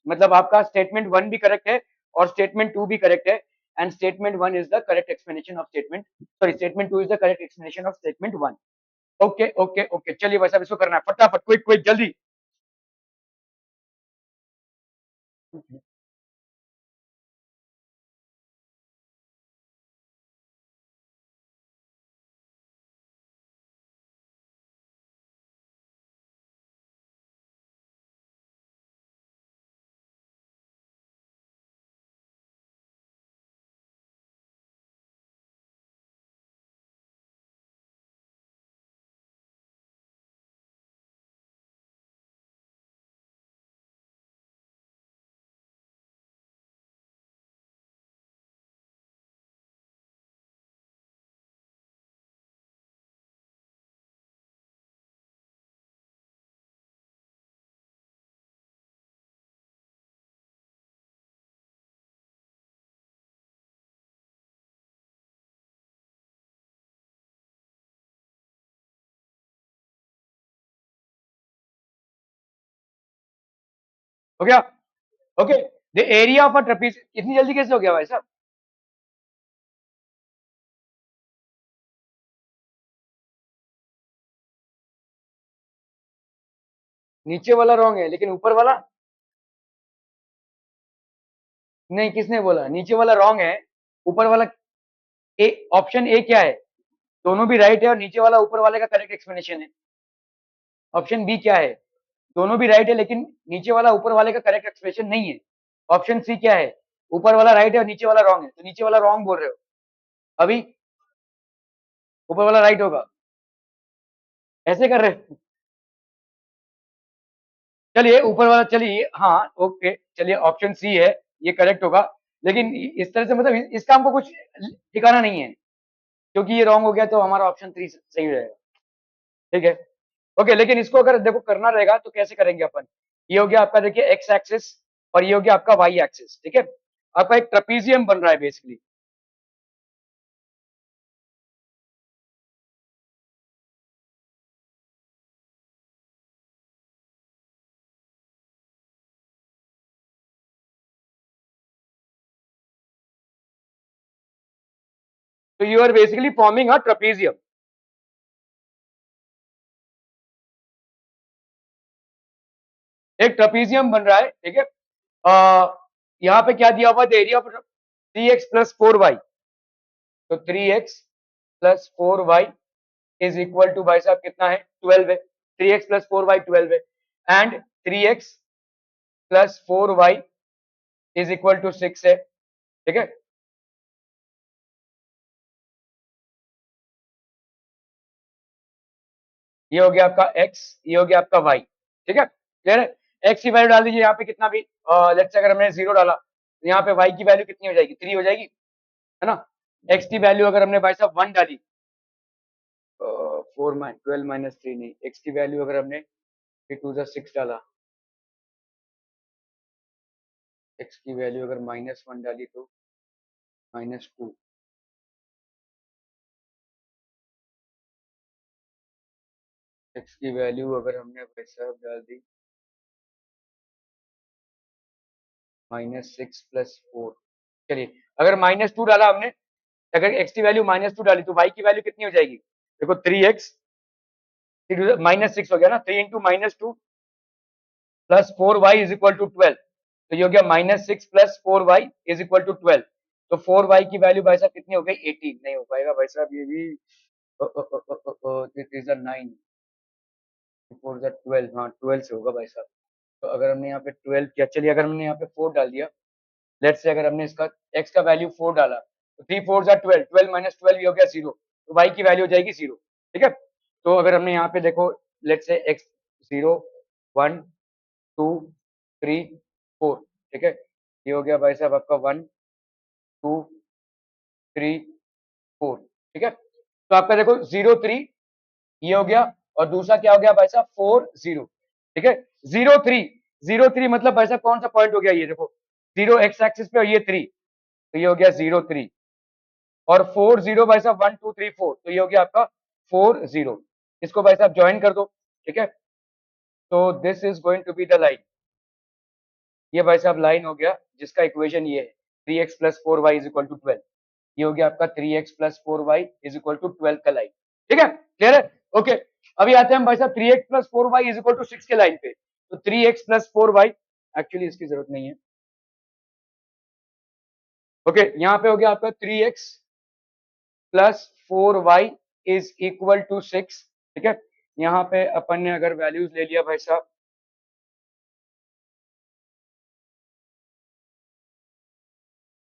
मतलब आपका स्टेटमेंट 1 भी करेक्ट है और स्टेटमेंट 2 भी करेक्ट है, and statement 1 is the correct explanation of statement, sorry statement 2 is the correct explanation of statement 1। Okay okay okay, चलिए भाई साहब इसको करना है फटाफट, क्विक क्विक जल्दी। हो गया। Okay, the area of a trapezium, इतनी जल्दी कैसे हो गया भाई साहब? नीचे वाला रॉन्ग है लेकिन ऊपर वाला नहीं, किसने बोला नीचे वाला रॉन्ग है, ऊपर वाला? ए, ऑप्शन ए क्या है? दोनों भी राइट है और नीचे वाला ऊपर वाले का करेक्ट एक्सप्लेनेशन है। ऑप्शन बी क्या है? दोनों भी राइट है लेकिन नीचे वाला ऊपर वाले का करेक्ट एक्सप्रेशन नहीं है। ऑप्शन सी क्या है? ऊपर वाला राइट है और नीचे वाला रॉन्ग है, तो नीचे वाला रॉन्ग बोल रहे हो अभी, ऊपर वाला राइट होगा, ऐसे कर रहे हो? चलिए ऊपर वाला, चलिए हाँ ओके, चलिए ऑप्शन सी है, ये करेक्ट होगा। लेकिन इस तरह से मतलब इसका हमको कुछ ठिकाना नहीं है, क्योंकि ये रॉन्ग हो गया तो हमारा ऑप्शन 3 सही रहेगा। ठीक है, ओके, लेकिन इसको अगर देखो करना रहेगा तो कैसे करेंगे अपन? ये हो गया आपका, देखिए एक्स एक्सिस, और ये हो गया आपका वाई एक्सिस, ठीक है? आपका एक ट्रपीजियम बन रहा है बेसिकली। तो you are basically forming a trapezium. एक ट्रपीजियम बन रहा है, ठीक है? यहाँ पे क्या दिया हुआ है, एरिया ऑफ 3x + 4y, तो 3x + 4y is equal to भाई साहब कितना है, 12 है। 3x + 4y 12 है, and 3x + 4y is equal to 6 है, ठीक है? ये हो गया आपका x, ये हो गया आपका y, ठीक है? क्लियर है? x की वैल्यू डाल दीजिए यहाँ पे, कितना भी, लेट्स से अगर हमने 0 डाला तो यहाँ पे y की वैल्यू कितनी हो जाएगी, 3 हो जाएगी, है ना? x की वैल्यू अगर हमने भाई साहब 1 डाली, 12 - 3 नहीं, x की वैल्यू अगर हमने 3 × 2 = 6 डाला, x की वैल्यू अगर -1 डाली तो -2, x की वैल्यू अगर हमने भाई साहब डाल दी -6 + 4, चलिए अगर -2 डाला हमने, अगर x की वैल्यू -2 डाली तो y की वैल्यू कितनी हो जाएगी? देखो 3x, -6 हो गया ना, 3 × -2 + 4y इज इक्वल टू 12, तो ये हो गया -6 + 4y इज इक्वल टू 12। तो 4y की वैल्यू भाई साहब कितनी हो गई, 18। नहीं हो पाएगा भाई साहब ये भी, इट इज अ 9, 4 = 12, हाँ 12 से होगा भाई साहब। तो अगर हमने यहाँ पे 12 किया, चलिए अगर हमने यहाँ पे 4 डाल दिया, लेट्स से अगर हमने इसका x का वैल्यू 4 डाला, तो 3 4 = 12, 12 - 12 ये हो गया 0, तो y की वैल्यू हो जाएगी 0, ठीक है? तो अगर हमने यहाँ पे देखो, लेट्स से x 0 1 2 3 4, ठीक है? ये हो गया भाई साहब आपका 1 2 3 4, ठीक है? तो आपका देखो 0 3 ये हो गया, और दूसरा क्या हो गया भाई साहब, 4 0, ठीक है? 0 3, 0 3 मतलब भाई साहब कौन सा पॉइंट हो गया, ये देखो 0 x एक्सिस पे और ये 3, तो ये हो गया 0 3, और 4 0 भाई साहब 1 2 3 4, तो ये हो गया आपका 4 0। इसको भाई साहब ज्वाइन कर दो, ठीक है? तो this is going to be the line, ये भाई साहब लाइन हो गया जिसका इक्वेशन ये है 3x plus 4y is equal to 12। ये हो गया आपका 3x plus 4y is equal to 12 का लाइन। ठीक है, क्लियर है? ओके, अभी आते हैं हम भाई साहब 3x plus 4y is equal to 6 के लाइन पे। तो 3x प्लस 4y, एक्चुअली इसकी जरूरत नहीं है। ओके, यहाँ पे हो गया आपका 3x plus 4y is equal to 6। ठीक है, यहाँ पे अपन ने अगर वैल्यूज ले लिया भाई साहब,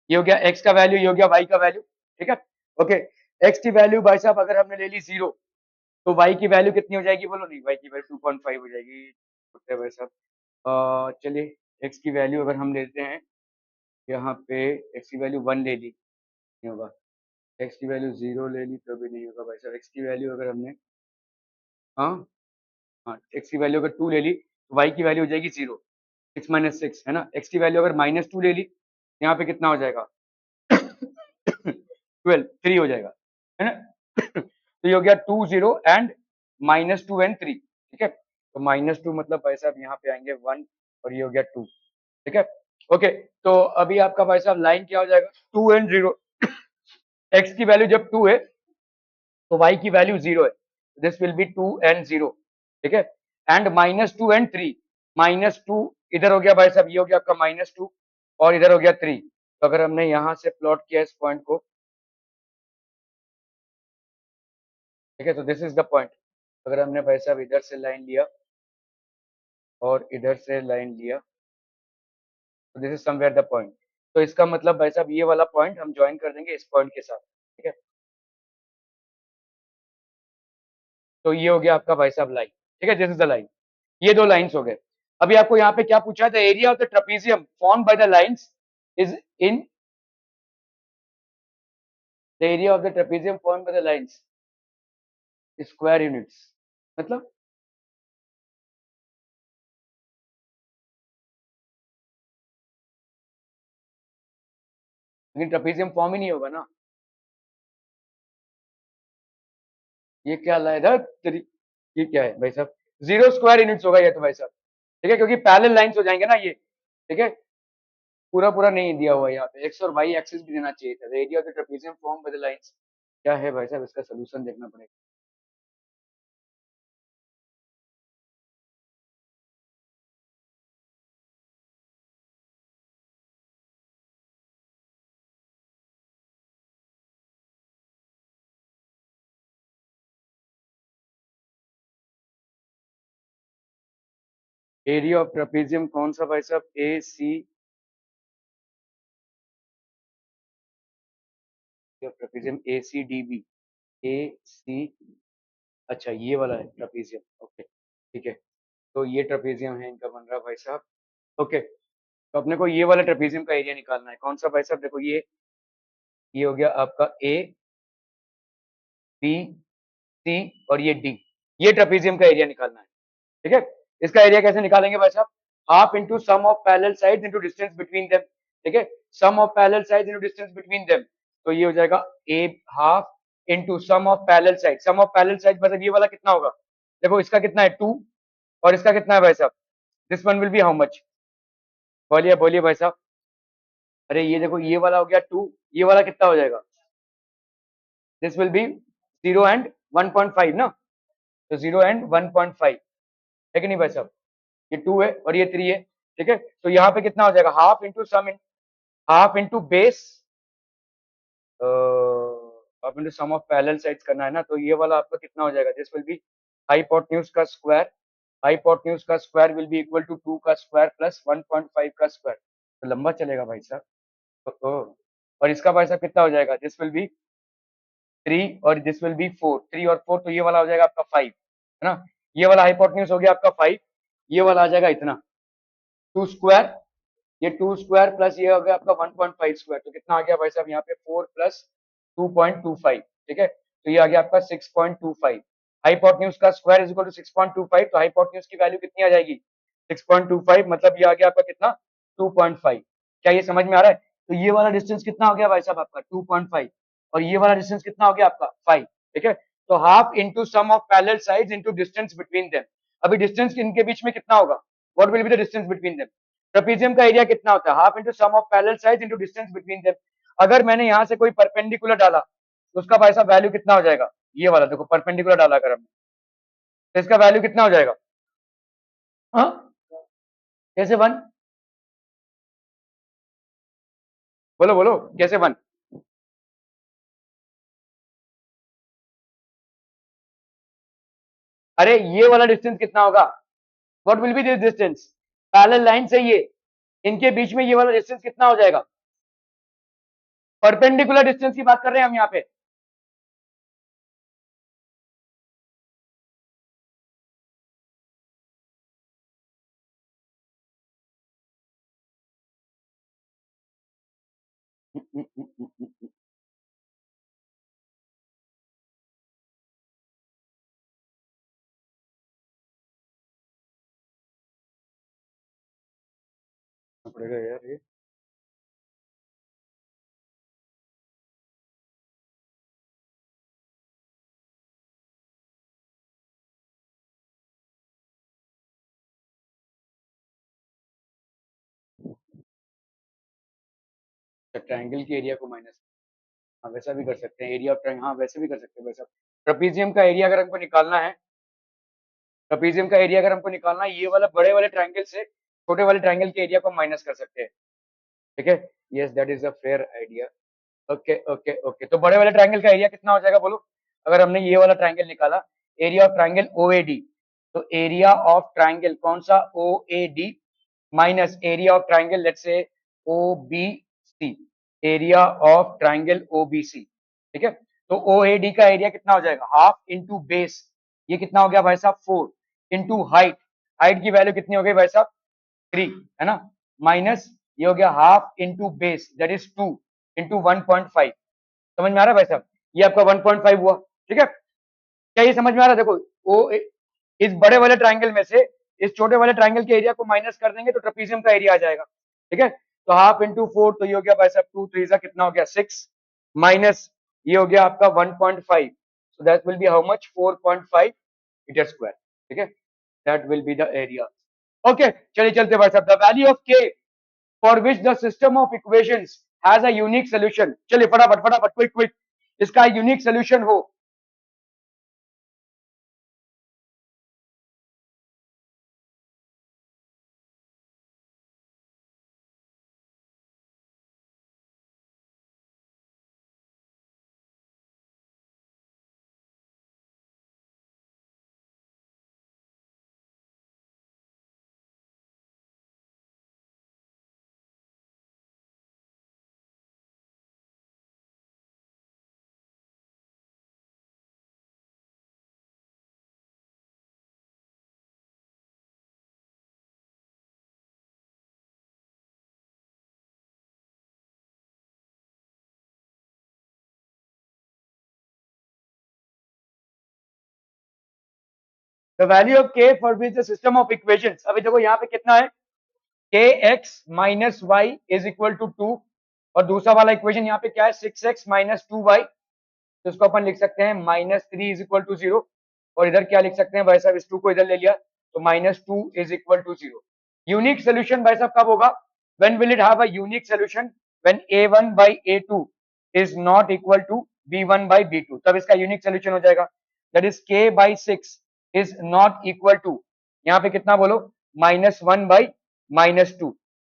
ये हो गया x का वैल्यू, ये हो गया y का वैल्यू। ठीक है, ओके, x की वैल्यू भाई साहब अगर हमने ले ली 0, तो y की वैल्यू कितनी हो जाएगी बोलो? नहीं, y की वैल्यू 2.5 हो जाएगी। ओके भाई साहब, चलिए x की वैल्यू अगर हम लेते हैं यहाँ पे, x की वैल्यू 1 ले ली, नहीं होगा। x की वैल्यू 0 ले ली तो भी नहीं होगा भाई साहब। x की वैल्यू अगर हमने, हाँ हाँ, x की वैल्यू अगर 2 ले ली तो y की वैल्यू हो जाएगी 0, 6 माइनस 6 है ना। x की वैल्यू अगर -2 ले ली, यहाँ पे कितना हो जाएगा? 12, 3 हो जाएगा, है ना। तो ये हो गया 2 0 एंड -2 एंड 3। ठीक है, तो -2 मतलब भाई साहब यहाँ पे आएंगे 1 और ये हो गया 2। ठीक है, ओके, तो अभी आपका भाई साहब लाइन क्या हो जाएगा? 2 एंड 0। x की वैल्यू जब 2 है तो y की वैल्यू 0 है, दिस विल बी 2 एंड 0। ठीक है, एंड -2 एंड 3, -2 इधर हो गया भाई साहब, ये हो गया आपका -2 और इधर हो गया 3। तो अगर हमने यहां से प्लॉट किया इस पॉइंट को, ठीक है, तो दिस इज द पॉइंट। अगर हमने भाई साहब इधर से लाइन लिया और इधर से लाइन लिया, तो this is somewhere the point. तो इसका मतलब भाई साहब ये वाला पॉइंट हम ज्वाइन कर देंगे इस पॉइंट के साथ। ठीक है, तो ये हो गया आपका भाई साहब लाइन। ठीक है, दिस इज द लाइन। ये दो लाइंस हो गए। अभी आपको यहाँ पे क्या पूछा था? Area of the trapezium form by the lines is in the area of the trapezium form by the lines square units, मतलब लेकिन ट्रेपेजियम फॉर्म ही नहीं होगा ना। ये क्या लाइन है तेरी? ये क्या है भाई साहब? 0 स्क्वायर यूनिट्स होगा ये तो भाई साहब। ठीक है, क्योंकि पैरेलल लाइंस हो जाएंगे ना ये। ठीक है, पूरा पूरा नहीं दिया हुआ है यहाँ पे, एक्स और वाई एक्सिस भी देना चाहिए था। Area of the trapezium form by the lines क्या है भाई साहब? इसका सोल्यूशन देखना पड़ेगा। एरिया ऑफ ट्रेपेजियम कौन सा भाई साहब? ए सी ट्रेपेजियम ए सी डी बी, ए सी, अच्छा ये वाला है ट्रेपेजियम। ओके, ठीक है, तो ये ट्रेपेजियम है इनका बन रहा भाई साहब। ओके, तो अपने को ये वाला ट्रेपेजियम का एरिया निकालना है। कौन सा भाई साहब? देखो ये हो गया आपका ए बी सी और ये डी, ये ट्रेपेजियम का एरिया निकालना है। ठीक है, इसका एरिया कैसे निकालेंगे भाई साहब? Half into sum of parallel sides into distance between them. ठीक है, sum of parallel sides into distance between them, तो ये हो जाएगा a half into sum of parallel side. Sum of parallel side मतलब ये वाला कितना होगा? देखो इसका कितना है 2 और इसका कितना है भाई साहब? This one will be how much? बोलिए बोलिए भाई साहब। अरे ये देखो, ये वाला हो गया 2, ये वाला कितना हो जाएगा? दिस विल बी 0 एंड 1.5 ना, तो 0 एंड 1.5 है कि नहीं भाई साहब? ये 2 है और ये 3 है। ठीक है, तो यहाँ पे कितना हो जाएगा? Half into sum, half into base, half into sum of parallel sides करना है ना, तो ये वाला आपका कितना हो जाएगा? दिस विल बी हाइपोटेन्यूज का स्क्वायर, हाइपोटेन्यूज का square will be equal to 2 का स्क्वायर प्लस 1.5 का स्क्वायर। तो लंबा चलेगा भाई साहब। और इसका भाई साहब कितना हो जाएगा? दिस विल बी 3 और दिस विल बी 4, 3 और 4, तो ये वाला हो जाएगा आपका 5, है ना। ये वाला हाइपोटेन्यूज हो गया आपका 5, ये वाला आ जाएगा इतना 2 स्क्वायर, ये 2 स्क्वायर प्लस ये हो गया आपका 1.5 स्क्वायर, तो कितना आ गया भाई साहब यहाँ पे? 4 प्लस 2.25। ठीक है, तो ये आ गया आपका 6.25। हाइपोटेन्यूज का स्क्वायर इज इक्वल टू 6.25, तो हाइपोटेन्यूज की वैल्यू कितनी आ जाएगी? 6.25, मतलब ये आ गया आपका कितना? 2.5। क्या ये समझ में आ रहा है? तो ये वाला डिस्टेंस कितना हो गया भाई साहब आपका? 2.5, और ये वाला डिस्टेंस कितना हो गया आपका? 5। ठीक है, तो half into sum of parallel sides into distance between them. अभी डिस्टेंस इनके बीच में कितना होगा? What will be the distance between them? Trapezium का एरिया कितना होता है? Half into sum of parallel sides into distance between them. अगर मैंने यहां से कोई परपेंडिकुलर डाला तो उसका भाई साहब वैल्यू कितना हो जाएगा? ये वाला देखो, परपेंडिकुलर डाला अगर हमने तो इसका वैल्यू कितना हो जाएगा? हाँ, कैसे वन? बोलो बोलो, कैसे वन? अरे ये वाला डिस्टेंस कितना होगा? What will B this distance? Parallel line से ये, इनके बीच में ये वाला डिस्टेंस कितना हो जाएगा? परपेंडिकुलर डिस्टेंस की बात कर रहे हैं हम यहाँ पे। पड़ेगा यार ये। ट्रायंगल के एरिया को माइनस, हाँ वैसा भी कर सकते हैं, एरिया ऑफ ट्रायंगल, हाँ वैसे भी कर सकते हैं वैसा। ट्रेपीजियम का एरिया अगर हमको निकालना है, ट्रेपीजियम का एरिया अगर हमको निकालना है, ये वाला बड़े वाले ट्रायंगल से छोटे वाले ट्रायंगल के एरिया को माइनस कर सकते हैं। ठीक है, yes that is a fair idea. Okay okay okay, तो बड़े वाले ट्रायंगल का एरिया कितना हो जाएगा बोलो? अगर हमने ये वाला ट्रायंगल निकाला, एरिया ऑफ ट्रायंगल ओएडी, तो एरिया ऑफ ट्रायंगल कौन सा? OAD minus area of triangle let's say OBC, area of triangle OBC. ठीक है, तो ओएडी का एरिया कितना हो जाएगा? हाफ इंटू बेस, ये कितना हो गया भाई साहब? 4 इंटू हाइट, हाइट की वैल्यू कितनी हो गई भाई साहब? 3, है ना, माइनस ये हो गया half into base that is 2 into 1.5। समझ में आ रहा है भाई साहब? ये आपका 1.5 हुआ। ठीक है, क्या ये समझ में आ रहा है? देखो, वो इस बड़े वाले ट्रायंगल में से इस छोटे वाले ट्रायंगल के एरिया को माइनस कर देंगे तो ट्रेपीजियम का एरिया आ जाएगा। ठीक है, तो हाफ इंटू 4, तो ये हो गया भाई साहब 2 3 कितना हो गया? 6, माइनस ये हो गया आपका 1.5, so that will be how much? 4.5 metre square. ठीक है, that will be the area. Okay, चलिए चलते भाई साहब। The value of k for which the system of equations has a unique solution. चलिए फटाफट फटाफट, क्विक क्विक, इसका यूनिक सॉल्यूशन हो। The value of k for which the system of equations, अभी देखो यहाँ पे कितना है? K x minus y is equal to 2, और दूसरा वाला इक्वेशन यहाँ पे क्या है? 6x माइनस 2y, तो इसको अपन लिख सकते हैं माइनस 3 इज इक्वल टू 0, और इधर क्या लिख सकते हैं भाई साहब? इस 2 को इधर ले लिया तो minus 2 is equal to 0। Unique solution भाई साहब कब होगा? When will it have a unique solution? When a1 by a2 is not equal to b1 by b2, तब इसका यूनिक सोल्यूशन हो जाएगा। That is k by 6 is not equal to, यहाँ पे कितना बोलो? -1 by -2।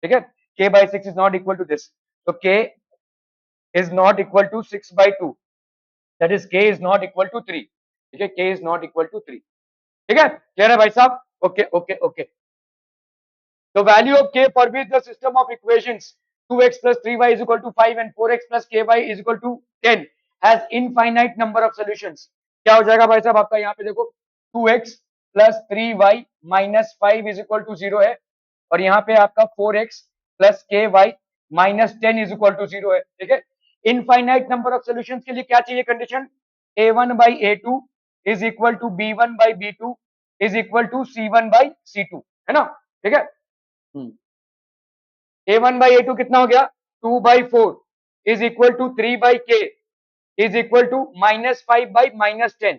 ठीक है, k by 6 is not equal to this, तो k is not equal to 6 by 2, that is k is not equal to 3। ठीक है, k is not equal to 3। ठीक है, क्लियर है भाई साहब? Okay okay okay. The value of k for which the system of equations 2x plus 3y is equal to 5 and 4x plus ky is equal to 10 has infinite number of solutions। क्या हो जाएगा भाई साहब आपका? यहाँ पे देखो 2x plus 3y minus 5 is equal to 0 है, और यहाँ पे आपका 4x plus ky minus 10 is equal to 0 है। ठीक है, इनफाइनाइट नंबर ऑफ सॉल्यूशंस के लिए क्या चाहिए condition? a1 by a2 is equal to b1 by b2 is equal to c1 by c2, है ना? ठीक है, a1 by a2 कितना हो गया? 2 by 4 is equal to 3 by k is equal to -5 by -10।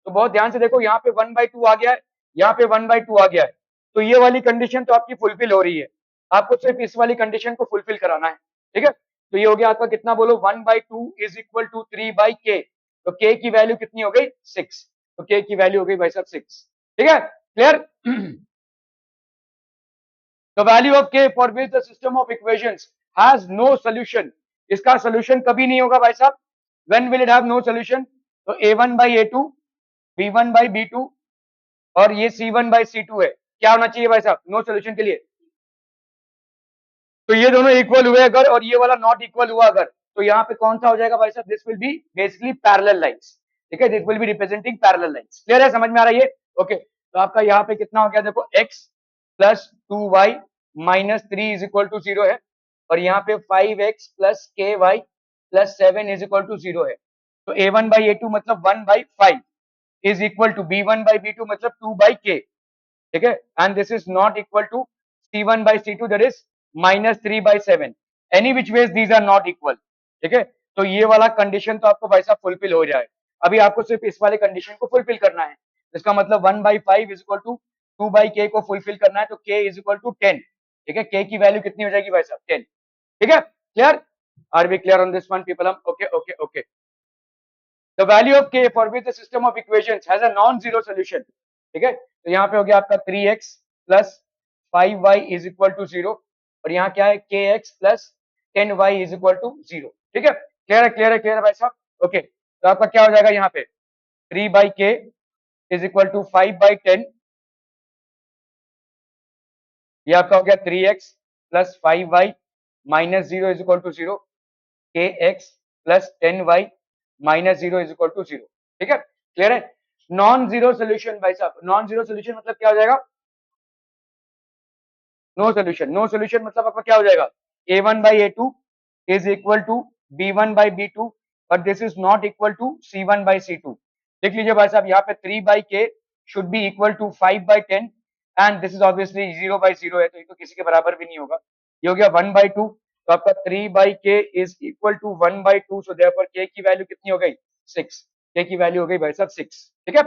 तो बहुत ध्यान से देखो, यहाँ पे 1 by 2 आ गया है, यहाँ पे 1 by 2 आ गया है, तो ये वाली कंडीशन तो आपकी फुलफिल हो रही है। आपको सिर्फ इस वाली कंडीशन को फुलफिल कराना है, ठीक है। तो ये हो गया आपका कितना बोलो, 1/2 इज इक्वल टू 3/k। तो k की वैल्यू कितनी हो गई, 6। तो k की वैल्यू हो गई भाई साहब 6, ठीक है, clear. The value of k for which the system of equations has no solution, इसका solution कभी नहीं होगा भाई साहब। When will it have no solution? तो a1/a2, b1/b2 और ये c1/c2 है, क्या होना चाहिए भाई साहब नो सोल्यूशन के लिए? तो ये दोनों इक्वल हुए अगर और ये वाला नॉट इक्वल हुआ अगर, तो यहाँ पे कौन सा हो जाएगा भाई साहब, this will B basically parallel lines, ठीक है, this will be representing parallel lines. Clear है, समझ में आ रहा है ये? ओके, तो आपका यहाँ पे कितना हो गया देखो, x plus 2y minus 3 is equal to 0 है, और यहाँ पे 5x plus k y plus 7 is equal to 0 है। तो a1/a2 मतलब 1/5 इज इक्वल टू b1/b2 मतलब 2/k, ठीक है, and this is not equal to c1/c2 that is -3/7। Any which ways these are not equal, ठीक है। तो ये वाला कंडीशन तो आपको भाई साहब फुलफिल हो जाए। अभी आपको सिर्फ इस वाले कंडीशन को फुलफिल करना है, इसका मतलब 1/5 इज इक्वल टू 2/k को फुलफिल करना है, तो k इज इक्वल टू 10, ठीक है, k की वैल्यू कितनी हो जाएगी भाई साहब 10, ठीक है, clear. Are we clear on this one people? Okay okay okay. The value of k for which the system of equations has a non-zero solution, ठीक है। तो यहाँ पे हो गया आपका 3x plus 5y is equal to 0, और यहाँ क्या है kx plus 10y is equal to 0, ठीक है, क्लियर है, क्लियर है, क्लियर है भाई साहब। ओके, तो आपका क्या हो जाएगा यहाँ पे 3/k इज इक्वल टू 5/10, ये आपका हो गया 3x plus 5y minus 0 is equal to 0, kx plus 10y minus 0 is equal to 0, ठीक है, क्लियर है। नॉन जीरो सोल्यूशन भाई साहब, नॉन जीरो सोल्यूशन मतलब क्या हो जाएगा, नो सोल्यूशन। नो सोल्यूशन मतलब आपका क्या हो जाएगा, a1/a2 is equal to b1/b2 but this is not equal to c1/c2। देख लीजिए भाई साहब, यहाँ पे 3/k should be equal to 5/10 and this is obviously 0/0 है, तो ये तो किसी के बराबर भी नहीं होगा। ये हो गया 1/2, तो आपका 3/k is equal to 1/2, so therefore k की वैल्यू कितनी हो गई 6, k की वैल्यू हो गई भाई साहब 6, ठीक है,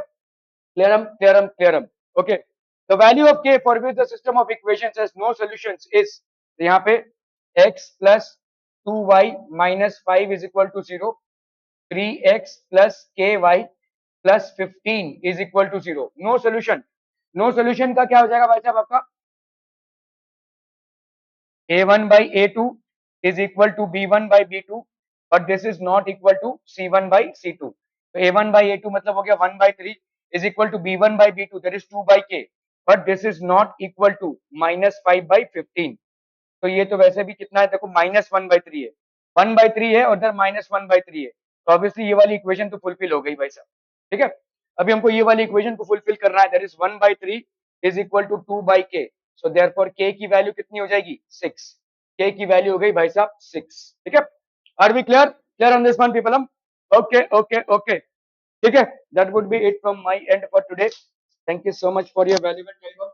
clearum clearum clearum। okay, the value of k for which the system of equations has no solutions is, तो यहाँ पे x plus 2y minus 5 is equal to 0, 3x plus ky plus 15 is equal to 0, no solution। no solution का क्या हो जाएगा भाई साहब आपका, a1/a2 is equal to b1/b2 but this is not equal to c1/c2। तो a1/a2 मतलब हो गया 1/3 is equal to b1/b2 that is 2/k but this is not equal to -5/15। तो ये तो वैसे भी कितना है देखो -1/3 है, 1/3 है और इधर -1/3 है, तो ऑब्वियसली ये वाली इक्वेशन तो फुलफिल हो गई भाई साहब, ठीक है। अभी हमको ये वाली इक्वेशन को फुलफिल करना है, that is 1/3 is equal to 2/k, so therefore k की वैल्यू कितनी हो जाएगी 6, k की वैल्यू हो गई भाई साहब 6, ठीक है। Are we clear, clear on this one people? हम ओके ओके ओके, ठीक है, that would be it from my end for today. Thank you so much for your valuable time.